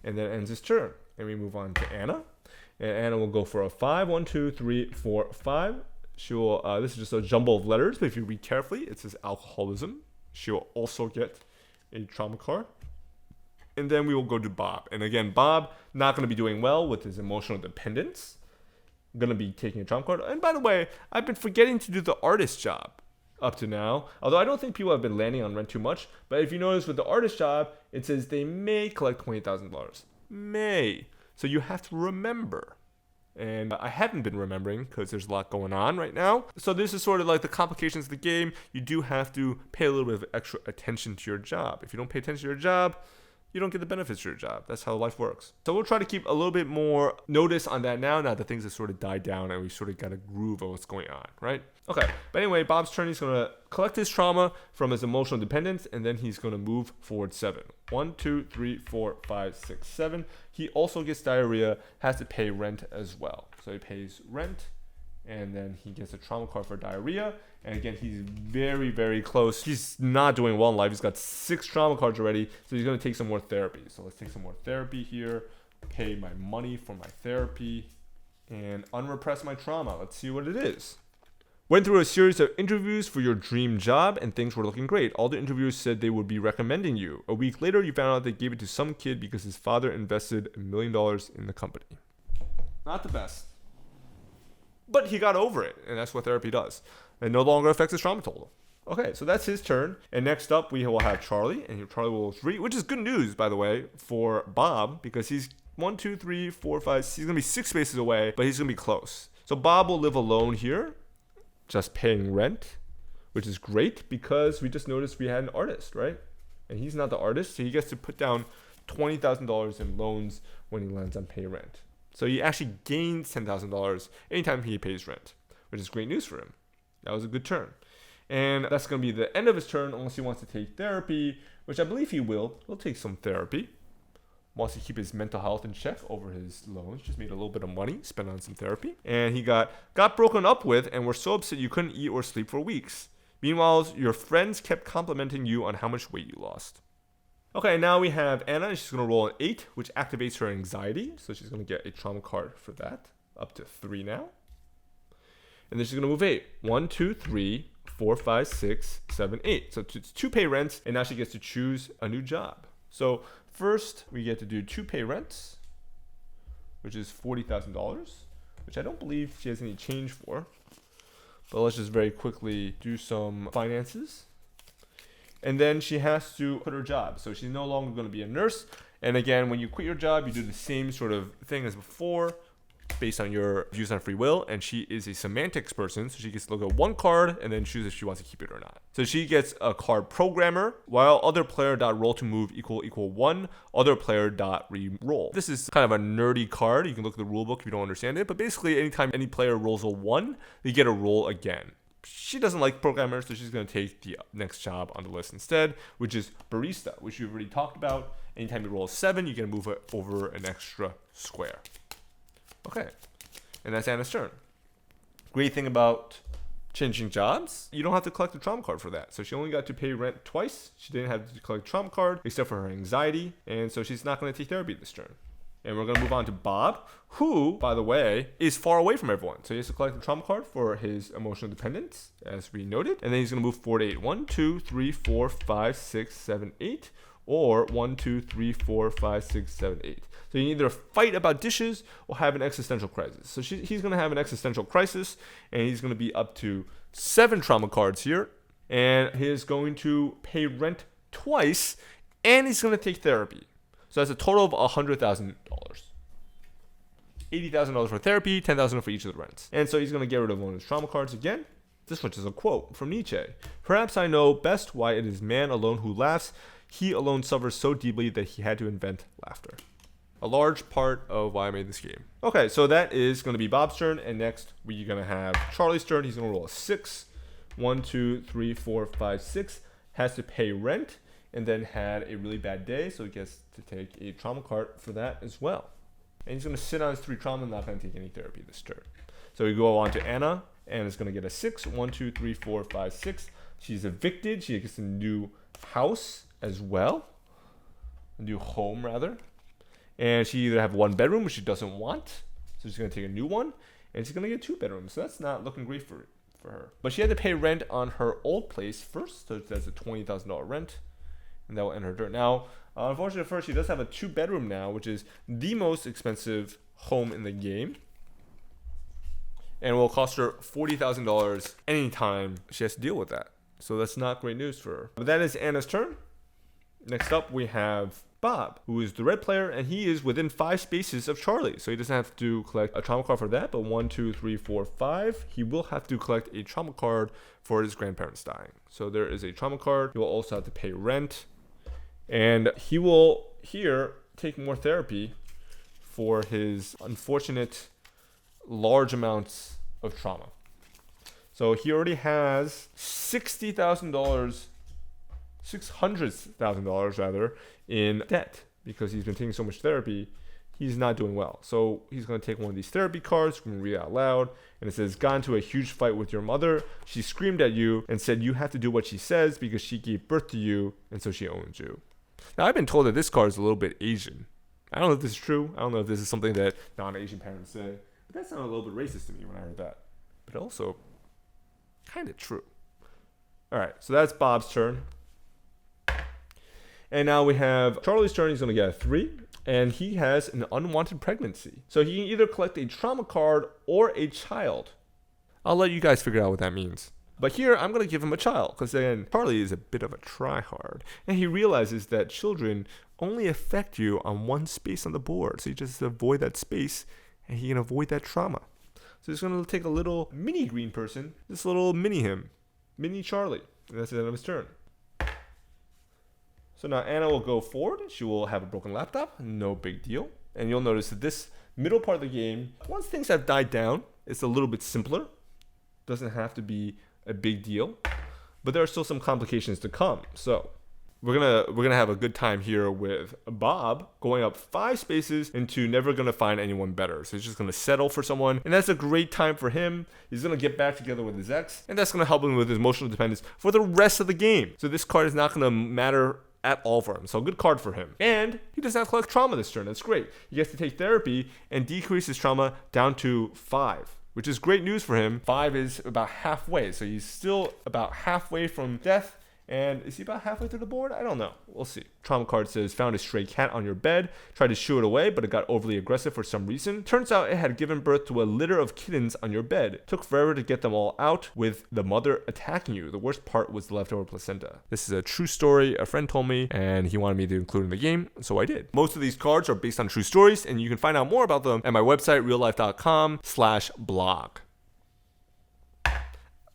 And then ends his turn. And we move on to Anna. And Anna will go for a 5. 1, 2, 3, 4, 5. She will, this is just a jumble of letters, but if you read carefully, it says alcoholism. She will also get a trauma card. And then we will go to Bob. And again, Bob, not going to be doing well with his emotional dependence. Going to be taking a trauma card. And by the way, I've been forgetting to do the artist job up to now. Although I don't think people have been landing on rent too much. But if you notice with the artist job, it says they may collect $20,000. May. So you have to remember. And I haven't been remembering because there's a lot going on right now. So this is sort of like the complications of the game. You do have to pay a little bit of extra attention to your job. If you don't pay attention to your job, you don't get the benefits of your job. That's how life works. So we'll try to keep a little bit more notice on that now that things have sort of died down and we sort of got a groove of what's going on, right? Okay, but anyway, Bob's turn. He's going to collect his trauma from his emotional dependence, and then he's going to move forward 7. 1, 2, 3, 4, 5, 6, 7. He also gets diarrhea, has to pay rent as well. So he pays rent, and then he gets a trauma card for diarrhea. And again, he's very, very close. He's not doing well in life. He's got 6 trauma cards already, so he's going to take some more therapy. So let's take some more therapy here, pay my money for my therapy, and unrepress my trauma. Let's see what it is. Went through a series of interviews for your dream job, and things were looking great. All the interviewers said they would be recommending you. A week later, you found out they gave it to some kid because his father invested $1 million in the company. Not the best. But he got over it, and that's what therapy does. It no longer affects his trauma total. Okay, so that's his turn. And next up, we will have Charlie. And Charlie will read, which is good news, by the way, for Bob, because he's 1, 2, 3, 4, 5, he's going to be 6 spaces away, but he's going to be close. So Bob will live alone here, just paying rent, which is great because we just noticed we had an artist, right? And he's not the artist, so he gets to put down $20,000 in loans when he lands on pay rent. So he actually gains $10,000 anytime he pays rent, which is great news for him. That was a good turn. And that's going to be the end of his turn unless he wants to take therapy, which I believe he will. He'll take some therapy. Wants to keep his mental health in check over his loans. Just made a little bit of money, spent on some therapy. And he got broken up with and were so upset you couldn't eat or sleep for weeks. Meanwhile, your friends kept complimenting you on how much weight you lost. Okay, now we have Anna, and she's going to roll an 8, which activates her anxiety. So she's going to get a trauma card for that, up to 3 now. And then she's going to move 8. 1, 2, 3, 4, 5, 6, 7, 8. So it's 2 pay rents, and now she gets to choose a new job. So first, we get to do 2 pay rents, which is $40,000, which I don't believe she has any change for. But let's just very quickly do some finances. And then she has to quit her job. So she's no longer going to be a nurse. And again, when you quit your job, you do the same sort of thing as before, based on your views on free will. And she is a semantics person, so she gets to look at one card and then choose if she wants to keep it or not. So she gets a card programmer, while other player dot roll to move equal 1, other player dot re-roll. This is kind of a nerdy card. You can look at the rule book if you don't understand it, but basically anytime any player rolls a 1, they get a roll again. She doesn't like programmers, so she's going to take the next job on the list instead, which is barista, which you've already talked about. Anytime you roll a 7, you can move it over an extra square. Okay, and that's Anna's turn. Great thing about changing jobs, you don't have to collect a trauma card for that. So she only got to pay rent twice. She didn't have to collect a trauma card, except for her anxiety, and so she's not going to take therapy this turn. And we're going to move on to Bob, who, by the way, is far away from everyone. So he has to collect a trauma card for his emotional dependence, as we noted. And then he's going to move forward to 8. 1, 2, 3, 4, 5, 6, 7, 8. Or 1, 2, 3, 4, 5, 6, 7, 8. So you either fight about dishes or have an existential crisis. So he's going to have an existential crisis, and he's going to be up to 7 trauma cards here. And he's going to pay rent twice, and he's going to take therapy. So that's a total of $100,000. $80,000 for therapy, $10,000 for each of the rents. And so he's going to get rid of one of his trauma cards again. This one is a quote from Nietzsche. Perhaps I know best why it is man alone who laughs. He alone suffers so deeply that he had to invent laughter. A large part of why I made this game. Okay, so that is going to be Bob's turn. And next, we're going to have Charlie's turn. He's going to roll a 6. 1, 2, 3, 4, 5, 6. Has to pay rent. And then had a really bad day, so he gets to take a trauma card for that as well. And he's going to sit on his 3 trauma and not going to take any therapy this turn. So we go on to Anna. Anna's going to get a 6. 1, 2, 3, 4, 5, 6. She's evicted. She gets a new house as well. A new home, rather. And she either have 1 bedroom, which she doesn't want. So she's going to take a new one. And she's going to get 2 bedrooms. So that's not looking great for her. But she had to pay rent on her old place first. So that's a $20,000 rent. And that will end her turn. Now, unfortunately for her, she does have a 2-bedroom now, which is the most expensive home in the game. And will cost her $40,000 anytime she has to deal with that. So that's not great news for her. But that is Anna's turn. Next up, we have Bob, who is the red player, and he is within 5 spaces of Charlie. So he doesn't have to collect a trauma card for that, but 1, 2, 3, 4, 5. He will have to collect a trauma card for his grandparents dying. So there is a trauma card. He will also have to pay rent. And he will here take more therapy for his unfortunate large amounts of trauma. So he already has $600,000 rather in debt because he's been taking so much therapy. He's not doing well. So he's going to take one of these therapy cards, going to read it out loud, and it says, got into a huge fight with your mother. She screamed at you and said you have to do what she says because she gave birth to you, and so she owns you. Now, I've been told that this card is a little bit Asian. I don't know if this is true. I don't know if this is something that non-Asian parents say. But that sounded a little bit racist to me when I heard that. But also, kind of true. All right, so that's Bob's turn. And now we have Charlie's turn. He's going to get a 3. And he has an unwanted pregnancy. So he can either collect a trauma card or a child. I'll let you guys figure out what that means. But here, I'm going to give him a child. Because then Charlie is a bit of a tryhard. And he realizes that children only affect you on one space on the board. So you just avoid that space and he can avoid that trauma. So he's going to take a little mini green person. This little mini him. Mini Charlie. And that's the end of his turn. So now Anna will go forward. She will have a broken laptop. No big deal. And you'll notice that this middle part of the game, once things have died down, it's a little bit simpler. Doesn't have to be a big deal. But there are still some complications to come. So we're gonna have a good time here with Bob going up 5 spaces into never gonna find anyone better. So he's just gonna settle for someone, and that's a great time for him. He's gonna get back together with his ex, and that's gonna help him with his emotional dependence for the rest of the game. So this card is not gonna matter at all for him. So a good card for him. And he doesn't have to collect trauma this turn. That's great. He gets to take therapy and decrease his trauma down to 5, which is great news for him. 5 is about halfway. So he's still about halfway from death. And is he about halfway through the board? I don't know. We'll see. Trauma card says, found a stray cat on your bed. Tried to shoo it away, but it got overly aggressive for some reason. Turns out it had given birth to a litter of kittens on your bed. Took forever to get them all out with the mother attacking you. The worst part was the leftover placenta. This is a true story. A friend told me, and he wanted me to include in the game, so I did. Most of these cards are based on true stories, and you can find out more about them at my website, reallife.com/blog.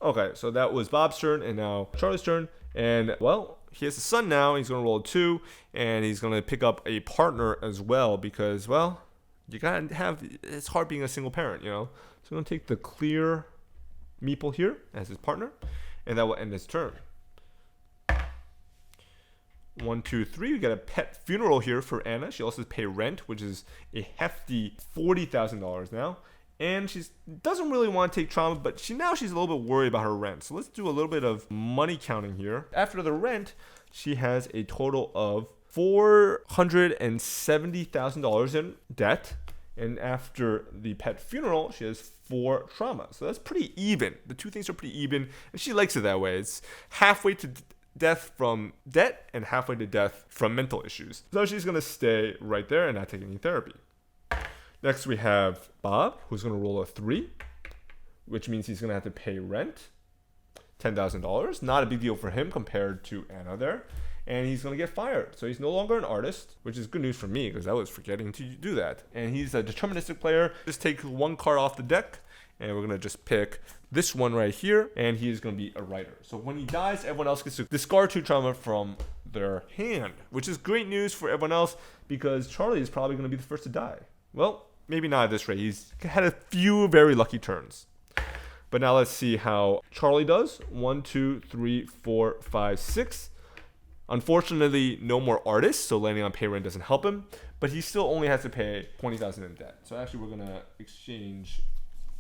Okay, so that was Bob's turn, and now Charlie's turn. And, well, he has a son now. He's going to roll a 2, and he's going to pick up a partner as well because, well, you got to have, it's hard being a single parent, you know. So I'm going to take the clear meeple here as his partner, and that will end his turn. 1, 2, 3. We got a pet funeral here for Anna. She also has to pay rent, which is a hefty $40,000 now. And she doesn't really want to take trauma, but she's a little bit worried about her rent. So let's do a little bit of money counting here. After the rent, she has a total of $470,000 in debt. And after the pet funeral, she has 4 trauma. So that's pretty even. The two things are pretty even, and she likes it that way. It's halfway to death from debt and halfway to death from mental issues. So she's going to stay right there and not take any therapy. Next, we have Bob, who's going to roll a 3, which means he's going to have to pay rent, $10,000. Not a big deal for him compared to Anna there. And he's going to get fired. So he's no longer an artist, which is good news for me because I was forgetting to do that. And he's a deterministic player. Just take 1 card off the deck, and we're going to just pick this one right here, and he's going to be a writer. So when he dies, everyone else gets to discard 2 trauma from their hand, which is great news for everyone else because Charlie is probably going to be the first to die. Well, maybe not at this rate. He's had a few very lucky turns. But now let's see how Charlie does. 1, 2, 3, 4, 5, 6. Unfortunately, no more artists, so landing on pay rent doesn't help him. But he still only has to pay $20,000 in debt. So actually, we're going to exchange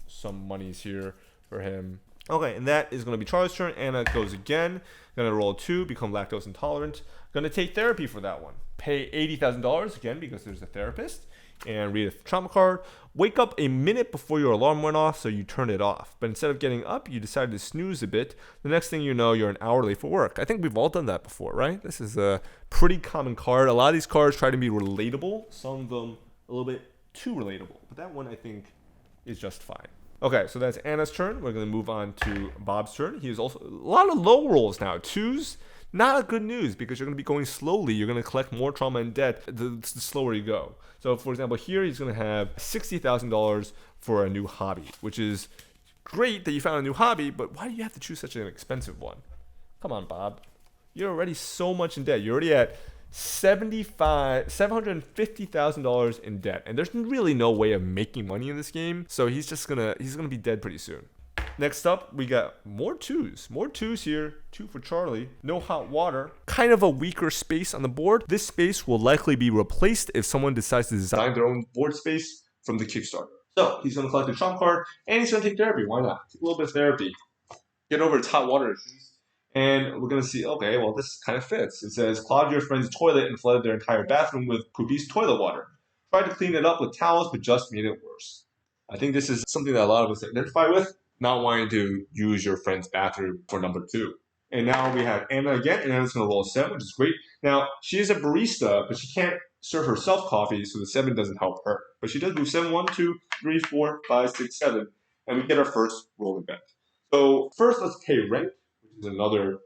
some monies here for him. Okay, and that is going to be Charlie's turn. Anna goes again. Going to roll a 2, become lactose intolerant. Going to take therapy for that one. Pay $80,000 again because there's a therapist. And read a trauma card. Wake up a minute before your alarm went off, so you turned it off. But instead of getting up, you decided to snooze a bit. The next thing you know, you're an hour late for work. I think we've all done that before, right? This is a pretty common card. A lot of these cards try to be relatable. Some of them a little bit too relatable. But that one, I think, is just fine. Okay, so that's Anna's turn. We're going to move on to Bob's turn. He is also a lot of low rolls now. 2s. Not a good news because you're going to be going slowly. You're going to collect more trauma and debt the slower you go. So, for example, here he's going to have $60,000 for a new hobby, which is great that you found a new hobby, but why do you have to choose such an expensive one? Come on, Bob. You're already so much in debt. You're already at $750,000 in debt, and there's really no way of making money in this game. So he's gonna be dead pretty soon. Next up, we got more twos here. 2 for Charlie. No hot water. Kind of a weaker space on the board. This space will likely be replaced if someone decides to design their own board space from the Kickstarter. So he's going to collect a trump card, and he's going to take therapy. Why not? Take a little bit of therapy. Get over its hot water issues. And we're going to see, okay, well, this kind of fits. It says, clogged your friend's toilet and flooded their entire bathroom with Poopy's toilet water. Tried to clean it up with towels, but just made it worse. I think this is something that a lot of us identify with. Not wanting to use your friend's bathroom for number 2. And now we have Anna again, and Anna's going to roll a 7, which is great. Now, she is a barista, but she can't serve herself coffee, so the 7 doesn't help her. But she does move 7, 1, 2, 3, 4, 5, 6, 7, and we get our first roll event. So first, let's pay rent, which is another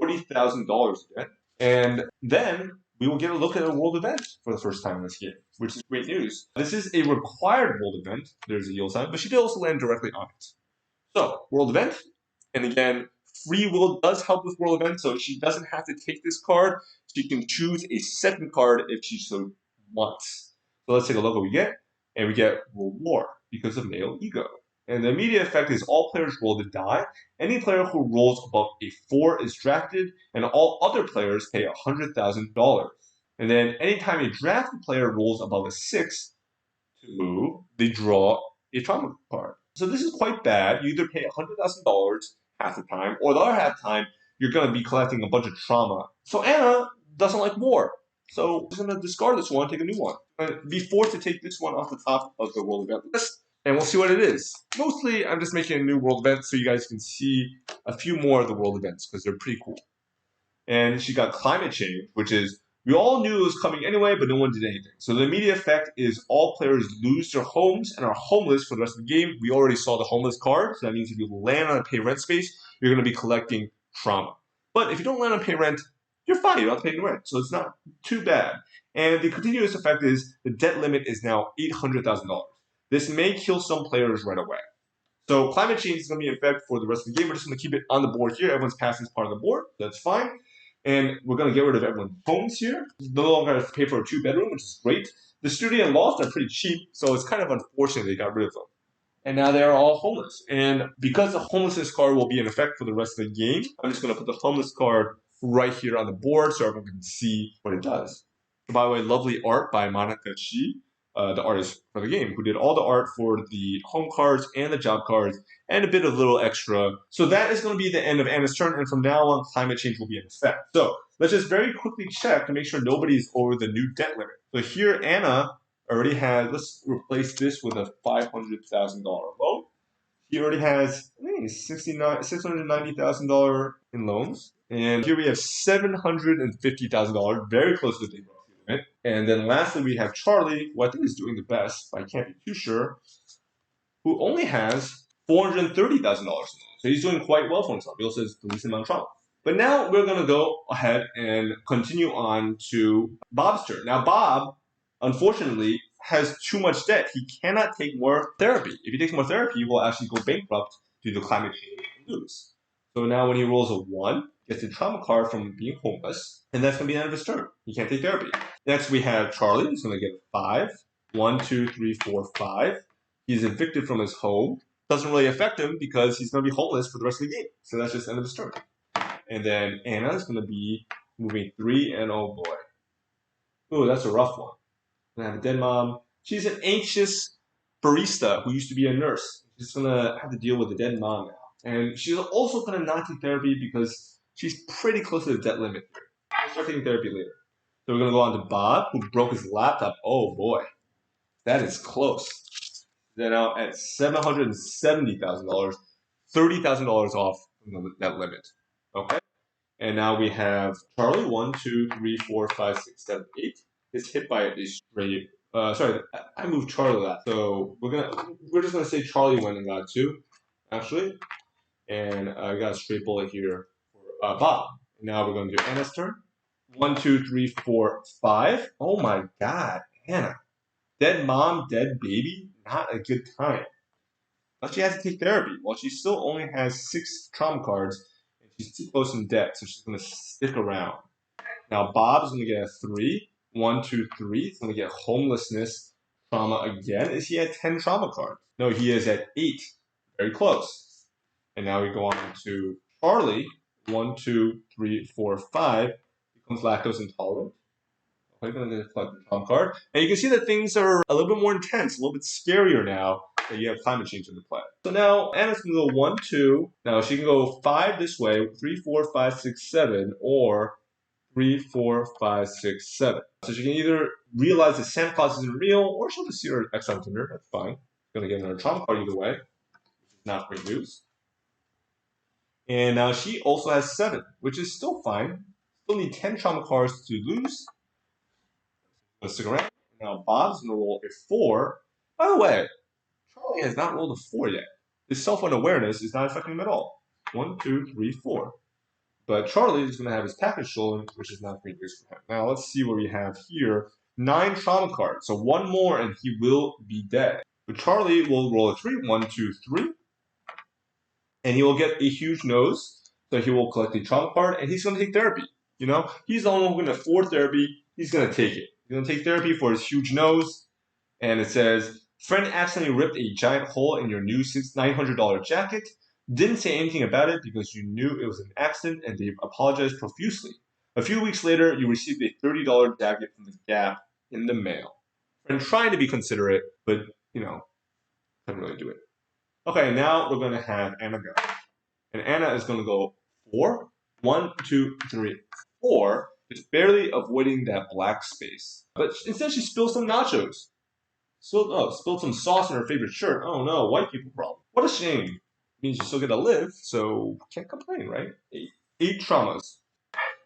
$40,000 debt. And then we will get a look at a world event for the first time in this game, which is great news. This is a required world event. There's a yield sign, but she did also land directly on it. So, world event, and again, free will does help with world event, so she doesn't have to take this card. She can choose a second card if she so wants. So let's take a look what we get, and we get World War because of male ego. And the immediate effect is all players roll to die. Any player who rolls above a 4 is drafted, and all other players pay $100,000. And then anytime a drafted player rolls above a 6 to move, they draw a trauma card. So this is quite bad. You either pay $100,000 half the time, or the other half the time, you're going to be collecting a bunch of trauma. So Anna doesn't like war. So she's going to discard this one, take a new one. And be forced to take this one off the top of the world event list, and we'll see what it is. Mostly, I'm just making a new world event so you guys can see a few more of the world events, because they're pretty cool. And she got climate change, which is, we all knew it was coming anyway, but no one did anything. So the immediate effect is all players lose their homes and are homeless for the rest of the game. We already saw the homeless card, so that means if you land on a pay rent space, you're going to be collecting trauma. But if you don't land on pay rent, you're fine. You don't have to pay rent, so it's not too bad. And the continuous effect is the debt limit is now $800,000. This may kill some players right away. So climate change is going to be in effect for the rest of the game. We're just going to keep it on the board here. Everyone's passing this part of the board. That's fine. And we're going to get rid of everyone's homes here. No longer have to pay for a 2-bedroom, which is great. The studio and loft are pretty cheap, so it's kind of unfortunate they got rid of them. And now they're all homeless. And because the homelessness card will be in effect for the rest of the game, I'm just going to put the homeless card right here on the board so everyone can see what it does. By the way, lovely art by Monica Chi, the artist for the game, who did all the art for the home cards and the job cards and a bit of little extra. So that is going to be the end of Anna's turn, and from now on, climate change will be in effect. So let's just very quickly check to make sure nobody's over the new debt limit. So here, Anna already has, let's replace this with a $500,000 loan. He already has, I think, $690,000 in loans. And here we have $750,000, very close to the big limit. And then lastly, we have Charlie, who I think is doing the best, but I can't be too sure, who only has $430,000 in loans. So he's doing quite well for himself. He also has the least amount of trauma. But now we're going to go ahead and continue on to Bob's turn. Now, Bob, unfortunately, has too much debt. He cannot take more therapy. If he takes more therapy, he will actually go bankrupt due to climate change and lose. So now when he rolls a 1, gets a trauma card from being homeless, and that's going to be the end of his turn. He can't take therapy. Next, we have Charlie. He's going to get a 5. 1, 2, 3, 4, 5. He's evicted from his home. Doesn't really affect him because he's going to be homeless for the rest of the game. So that's just the end of his turn. And then Anna is going to be moving 3, and oh boy. Ooh, that's a rough one. We're going to have a dead mom. She's an anxious barista who used to be a nurse. She's going to have to deal with a dead mom now. And she's also going to not take therapy because she's pretty close to the debt limit here. We'll start taking therapy later. So we're going to go on to Bob, who broke his laptop. Oh boy. That is close. They're now at $770,000, $30,000 off from that limit. Okay? And now we have Charlie, 1, 2, 3, 4, 5, 6, 7, 8. Is hit by a straight. Sorry, I moved Charlie last. So we're just gonna say Charlie went and got 2, actually. And I got a straight bullet here for Bob. Now we're gonna do Anna's turn. 1, 2, 3, 4, 5. Oh my God, Anna. Dead mom, dead baby. Not a good time. But she has to take therapy. Well, she still only has 6 trauma cards, and she's too close in debt, so she's gonna stick around. Now Bob's going to get a 3. 1, 2, 3. He's going to get homelessness trauma again. Is he at 10 trauma cards? No, he is at 8. Very close. And now we go on to Charlie. 1, 2, 3, 4, 5. Becomes lactose intolerant. I'm going to collect the trauma card. And you can see that things are a little bit more intense, a little bit scarier now that you have climate change into play. So now Anna's going to go 1, 2. Now she can go 5 this way, 3, 4, 5, 6, 7, or 3, 4, 5, 6, 7. So she can either realize that Santa Claus isn't real, or she'll just see her ex on Tinder. That's fine. Gonna get another trauma card either way, which is not great news. And now she also has 7, which is still fine. Still need 10 trauma cards to lose. Let's stick around. Now Bob's gonna roll a 4. By the way, Charlie has not rolled a 4 yet. His self-unawareness is not affecting him at all. 1, 2, 3, 4. But Charlie is going to have his package stolen, which is not great news for him. Now let's see what we have here. 9 trauma cards. So 1 more and he will be dead. But Charlie will roll a 3. 1, 2, 3. And he will get a huge nose. So he will collect the trauma card and he's going to take therapy. You know, he's the only one who can afford therapy. He's going to take it. He's going to take therapy for his huge nose. And it says, friend accidentally ripped a giant hole in your new $900 jacket. Didn't say anything about it because you knew it was an accident and they apologized profusely. A few weeks later, you received a $30 jacket from the Gap in the mail. Friend trying to be considerate, but, you know, couldn't really do it. Okay, now we're going to have Anna go. And Anna is going to go 4. 1, 2, 3, 4. Just barely avoiding that black space. But instead she spills some nachos. Spilled some sauce in her favorite shirt. Oh no, white people problem. What a shame. Means you still get to live, so can't complain, right? 8 traumas.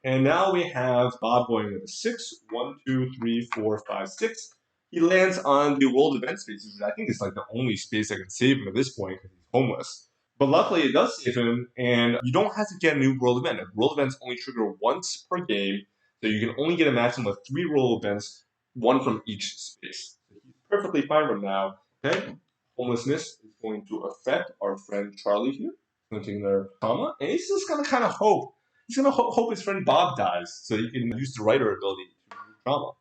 And now we have Bob going with a 6. 1, 2, 3, 4, 5, 6. He lands on the world event space, which I think is like the only space that can save him at this point because he's homeless. But luckily it does save him, and you don't have to get a new world event. World events only trigger once per game, so you can only get a maximum of 3 world events, 1 from each space. So he's perfectly fine from now. Okay? Homelessness is going to affect our friend Charlie here. He's going to take another trauma, and he's just going to kind of hope. He's going to hope his friend Bob dies so he can use the writer ability to remove trauma.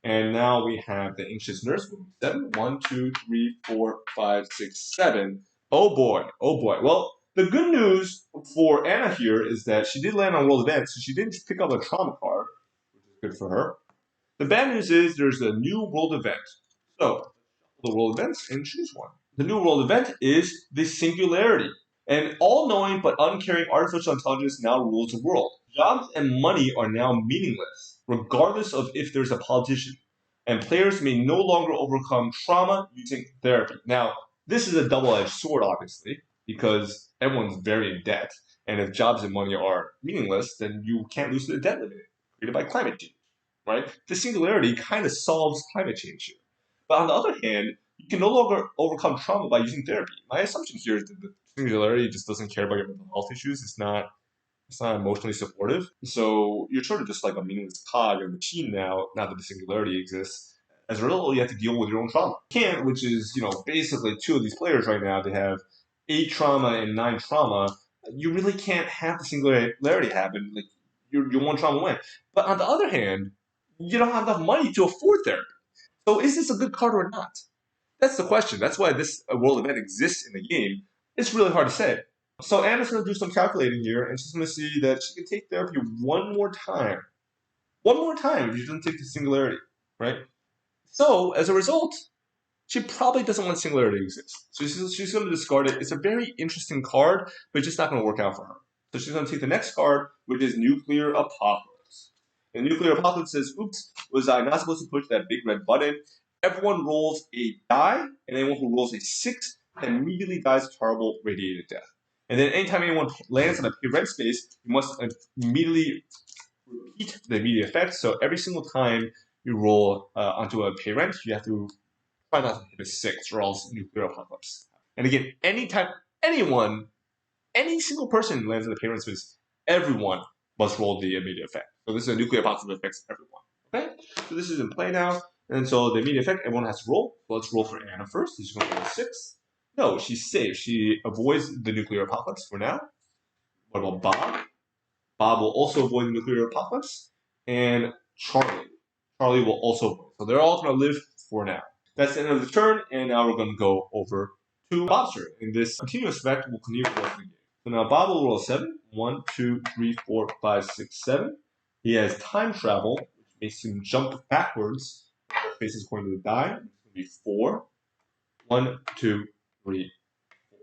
And now we have the anxious nurse. 7. 1, 2, 3, 4, 5, 6, 7. Oh boy. Oh boy. Well, the good news for Anna here is that she did land on world events, so she didn't just pick up a trauma card, which is good for her. The bad news is there's a new world event. So, the world events and choose one. The new world event is the Singularity. An all-knowing but uncaring artificial intelligence now rules the world. Jobs and money are now meaningless, regardless of if there's a politician. And players may no longer overcome trauma using therapy. Now, this is a double-edged sword, obviously, because everyone's very in debt. And if jobs and money are meaningless, then you can't lose the debt limit created by climate change, right? The Singularity kind of solves climate change here. But on the other hand, you can no longer overcome trauma by using therapy. My assumption here is that the Singularity just doesn't care about your mental health issues. It's not emotionally supportive. So you're sort of just like a meaningless cog in a machine now that the Singularity exists. As a result, you have to deal with your own trauma. Kant, which is, basically 2 of these players right now, they have 8 trauma and 9 trauma. You really can't have the Singularity happen. Like, your one trauma win. But on the other hand, you don't have enough money to afford therapy. So is this a good card or not? That's the question. That's why this world event exists in the game. It's really hard to say. So Anna's going to do some calculating here, and she's going to see that she can take therapy one more time. One more time if she doesn't take the Singularity, right? So, as a result, she probably doesn't want Singularity to exist. So she's going to discard it. It's a very interesting card, but it's just not going to work out for her. So she's going to take the next card, which is Nuclear Apocalypse. And Nuclear Apocalypse says, oops, was I not supposed to push that big red button? Everyone rolls a die, and anyone who rolls a 6 immediately dies a horrible radiated death. And then anytime anyone lands on a pay rent space, you must immediately repeat the immediate effect. So every single time you roll onto a pay rent, you have to try not to hit a 6 or else Nuclear Apocalypse. And again, anytime any single person lands on the pay rent space, everyone must roll the immediate effect. So this is a Nuclear Apocalypse that affects everyone. Okay? So this is in play now. And so the immediate effect, everyone has to roll. So let's roll for Anna first. She's going to roll a 6. No, she's safe. She avoids the Nuclear Apocalypse for now. What about Bob? Bob will also avoid the Nuclear Apocalypse. and Charlie. Charlie will also vote. So they're all going to live for now. That's the end of the turn, and now we're going to go over to Bob's turn. And this continuous effect will continue for the rest of the game. So now Bob will roll a 7. 1, 2, 3, 4, 5, 6, 7. He has time travel, which makes him jump backwards. His face is going to die. It's going to be 4. 1, 2, 3, 4.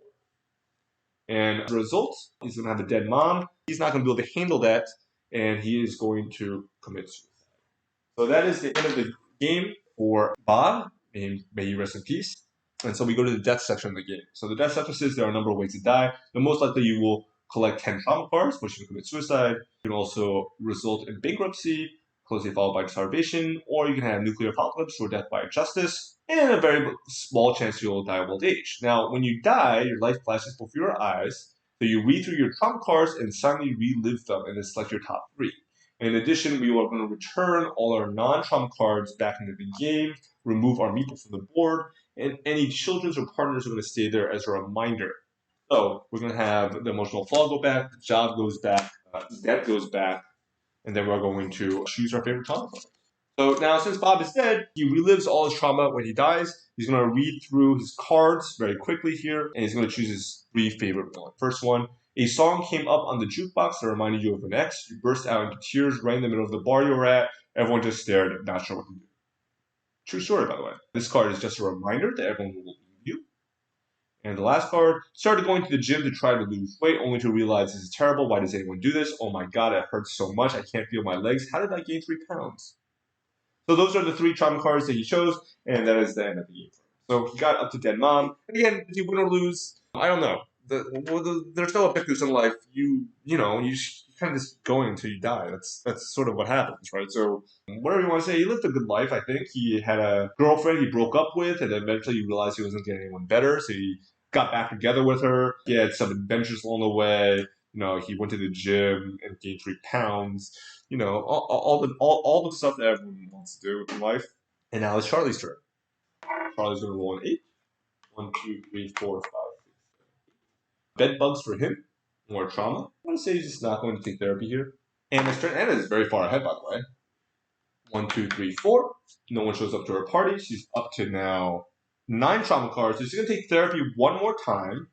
And as a result, he's going to have a dead mom. He's not going to be able to handle that, and he is going to commit suicide. So that is the end of the game for Bob, and may he rest in peace. And so we go to the death section of the game. So the death section says there are a number of ways to die. The most likely you will collect 10 trauma cards, which you can commit suicide. You can also result in bankruptcy, closely followed by starvation, or you can have nuclear apocalypse or death by injustice, and a very small chance you'll die of old age. Now, when you die, your life flashes before your eyes, so you read through your trauma cards and suddenly relive them, and it's like your top 3. In addition, we are going to return all our non-trauma cards back into the game, remove our meeple from the board, and any children's or partners are going to stay there as a reminder. So we're going to have the emotional flaw go back, the job goes back, debt goes back, and then we're going to choose our favorite trauma card. So now, since Bob is dead, he relives all his trauma when he dies. He's going to read through his cards very quickly here, and he's going to choose his 3 favorite ones. First one, a song came up on the jukebox that reminded you of an ex. You burst out into tears right in the middle of the bar you were at. Everyone just stared, not sure what to do. True story, by the way. This card is just a reminder that everyone will leave you. And the last card, started going to the gym to try to lose weight, only to realize this is terrible. Why does anyone do this? Oh my god, it hurts so much. I can't feel my legs. How did I gain 3 pounds? So those are the 3 trauma cards that he chose, and that is the end of the game. So he got up to dead mom. And again, did he win or lose? I don't know. There's no objectives in life. You kind of just going until you die. That's sort of what happens, right? So whatever you want to say, he lived a good life. I think he had a girlfriend he broke up with, and eventually he realized he wasn't getting anyone better, so he got back together with her. He had some adventures along the way. He went to the gym and gained 3 pounds. All the stuff that everyone wants to do in life. And now it's Charlie's turn. Charlie's gonna roll an 8. 1, 2, 3, 4, 5, 6, 7. Bed bugs for him. More trauma. I want to say he's just not going to take therapy here. Anna's turn. Anna is very far ahead, by the way. 1, 2, 3, 4. No one shows up to her party. She's up to now 9 trauma cards. So she's gonna take therapy one more time,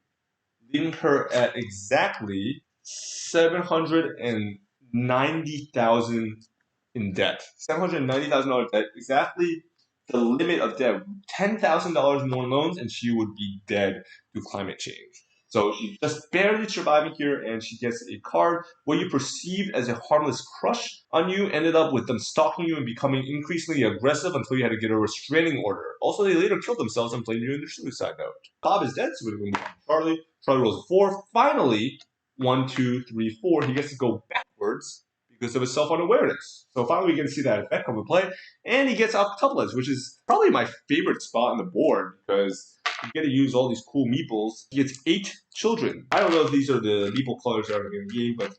leaving her at exactly 790,000 in debt. $790,000 debt, exactly the limit of debt. $10,000 more in loans, and she would be dead to climate change. So she's just barely surviving here, and she gets a card. What you perceived as a harmless crush on you ended up with them stalking you and becoming increasingly aggressive until you had to get a restraining order. Also, they later killed themselves and blamed you in their suicide note. Bob is dead, so we're going to move on to Charlie. Charlie rolls a 4. Finally, 1, 2, 3, 4. He gets to go backwards because of his self-unawareness. So finally we get to see that effect come to play. And he gets Alcatraz, which is probably my favorite spot on the board because you get to use all these cool meeples. He gets 8 children. I don't know if these are the meeple colors that are in the game, but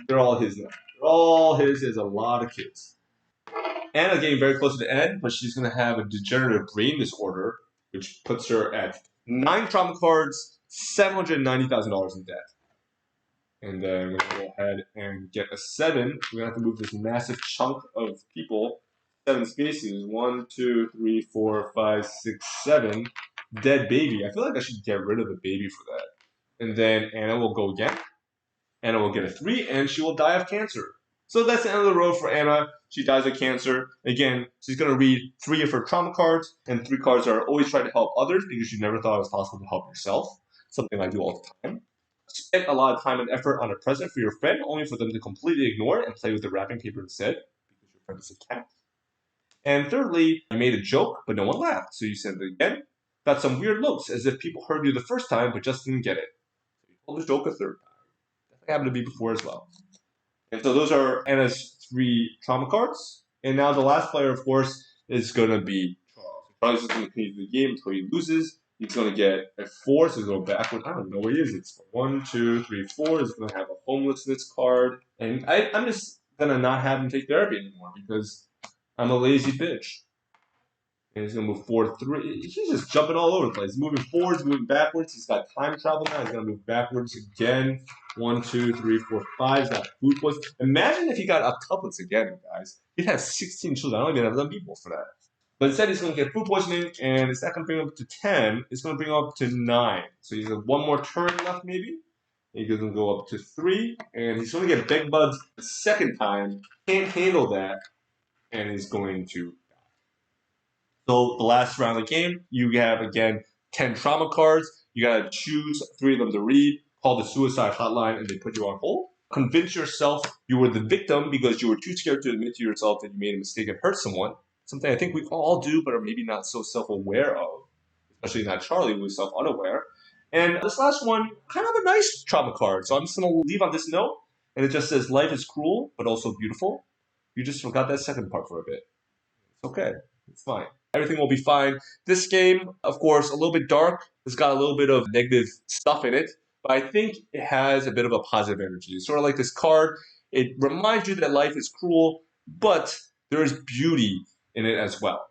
they're all his now. They're all his. There's a lot of kids. Anna's getting very close to the end, but she's going to have a degenerative brain disorder, which puts her at 9 trauma cards, $790,000 in debt. And then we're going to go ahead and get a 7. We're going to have to move this massive chunk of people. 7 spaces. 1, 2, 3, 4, 5, 6, 7. Dead baby. I feel like I should get rid of the baby for that. And then Anna will go again. Anna will get a 3, and she will die of cancer. So that's the end of the road for Anna. She dies of cancer. Again, she's going to read 3 of her trauma cards, and 3 cards are always try to help others because you never thought it was possible to help yourself. Something I do all the time. Spent a lot of time and effort on a present for your friend, only for them to completely ignore it and play with the wrapping paper instead, because your friend is a cat. And thirdly, you made a joke, but no one laughed, so you said it again. Got some weird looks, as if people heard you the first time, but just didn't get it. So you told the joke a third time. That happened to me before as well. And so those are Anna's 3 trauma cards. And now the last player, of course, is going to be Charles. Charles is going to continue the game until he loses. He's going to get a 4, so he's going to go backward. I don't know where he is. It's 1, 2, 3, 4. He's going to have a homelessness card. And I'm just going to not have him take therapy anymore because I'm a lazy bitch. And he's gonna move forward 3. He's just jumping all over the place. He's moving forwards, moving backwards. He's got time travel now. He's gonna move backwards again. 1, 2, 3, 4, 5. He's got food poison. Imagine if he got octuplets again, guys. He'd have 16 children. I don't even have enough people for that. But instead, he's going to get food poisoning, and it's not going to bring him up to 10. It's going to bring him up to 9. So he's got one more turn left, maybe. He doesn't go up to 3, and he's going to get bed bugs the second time. Can't handle that, and he's going to die. So the last round of the game, you have, again, 10 trauma cards. You got to choose 3 of them to read, call the suicide hotline, and they put you on hold. Convince yourself you were the victim because you were too scared to admit to yourself that you made a mistake and hurt someone. Something I think we all do, but are maybe not so self-aware of, especially not Charlie, who is self-unaware. And this last one, kind of a nice trauma card. So I'm just going to leave on this note, and it just says, life is cruel, but also beautiful. You just forgot that second part for a bit. It's okay. It's fine. Everything will be fine. This game, of course, a little bit dark. It's got a little bit of negative stuff in it, but I think it has a bit of a positive energy. It's sort of like this card. It reminds you that life is cruel, but there is beauty in it as well.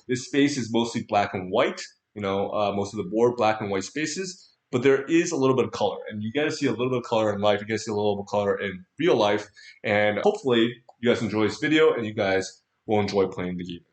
This space is mostly black and white. Most of the board, black and white spaces, but there is a little bit of color, and you get to see a little bit of color in life. You get to see a little bit of color in real life, and hopefully you guys enjoy this video and you guys will enjoy playing the game.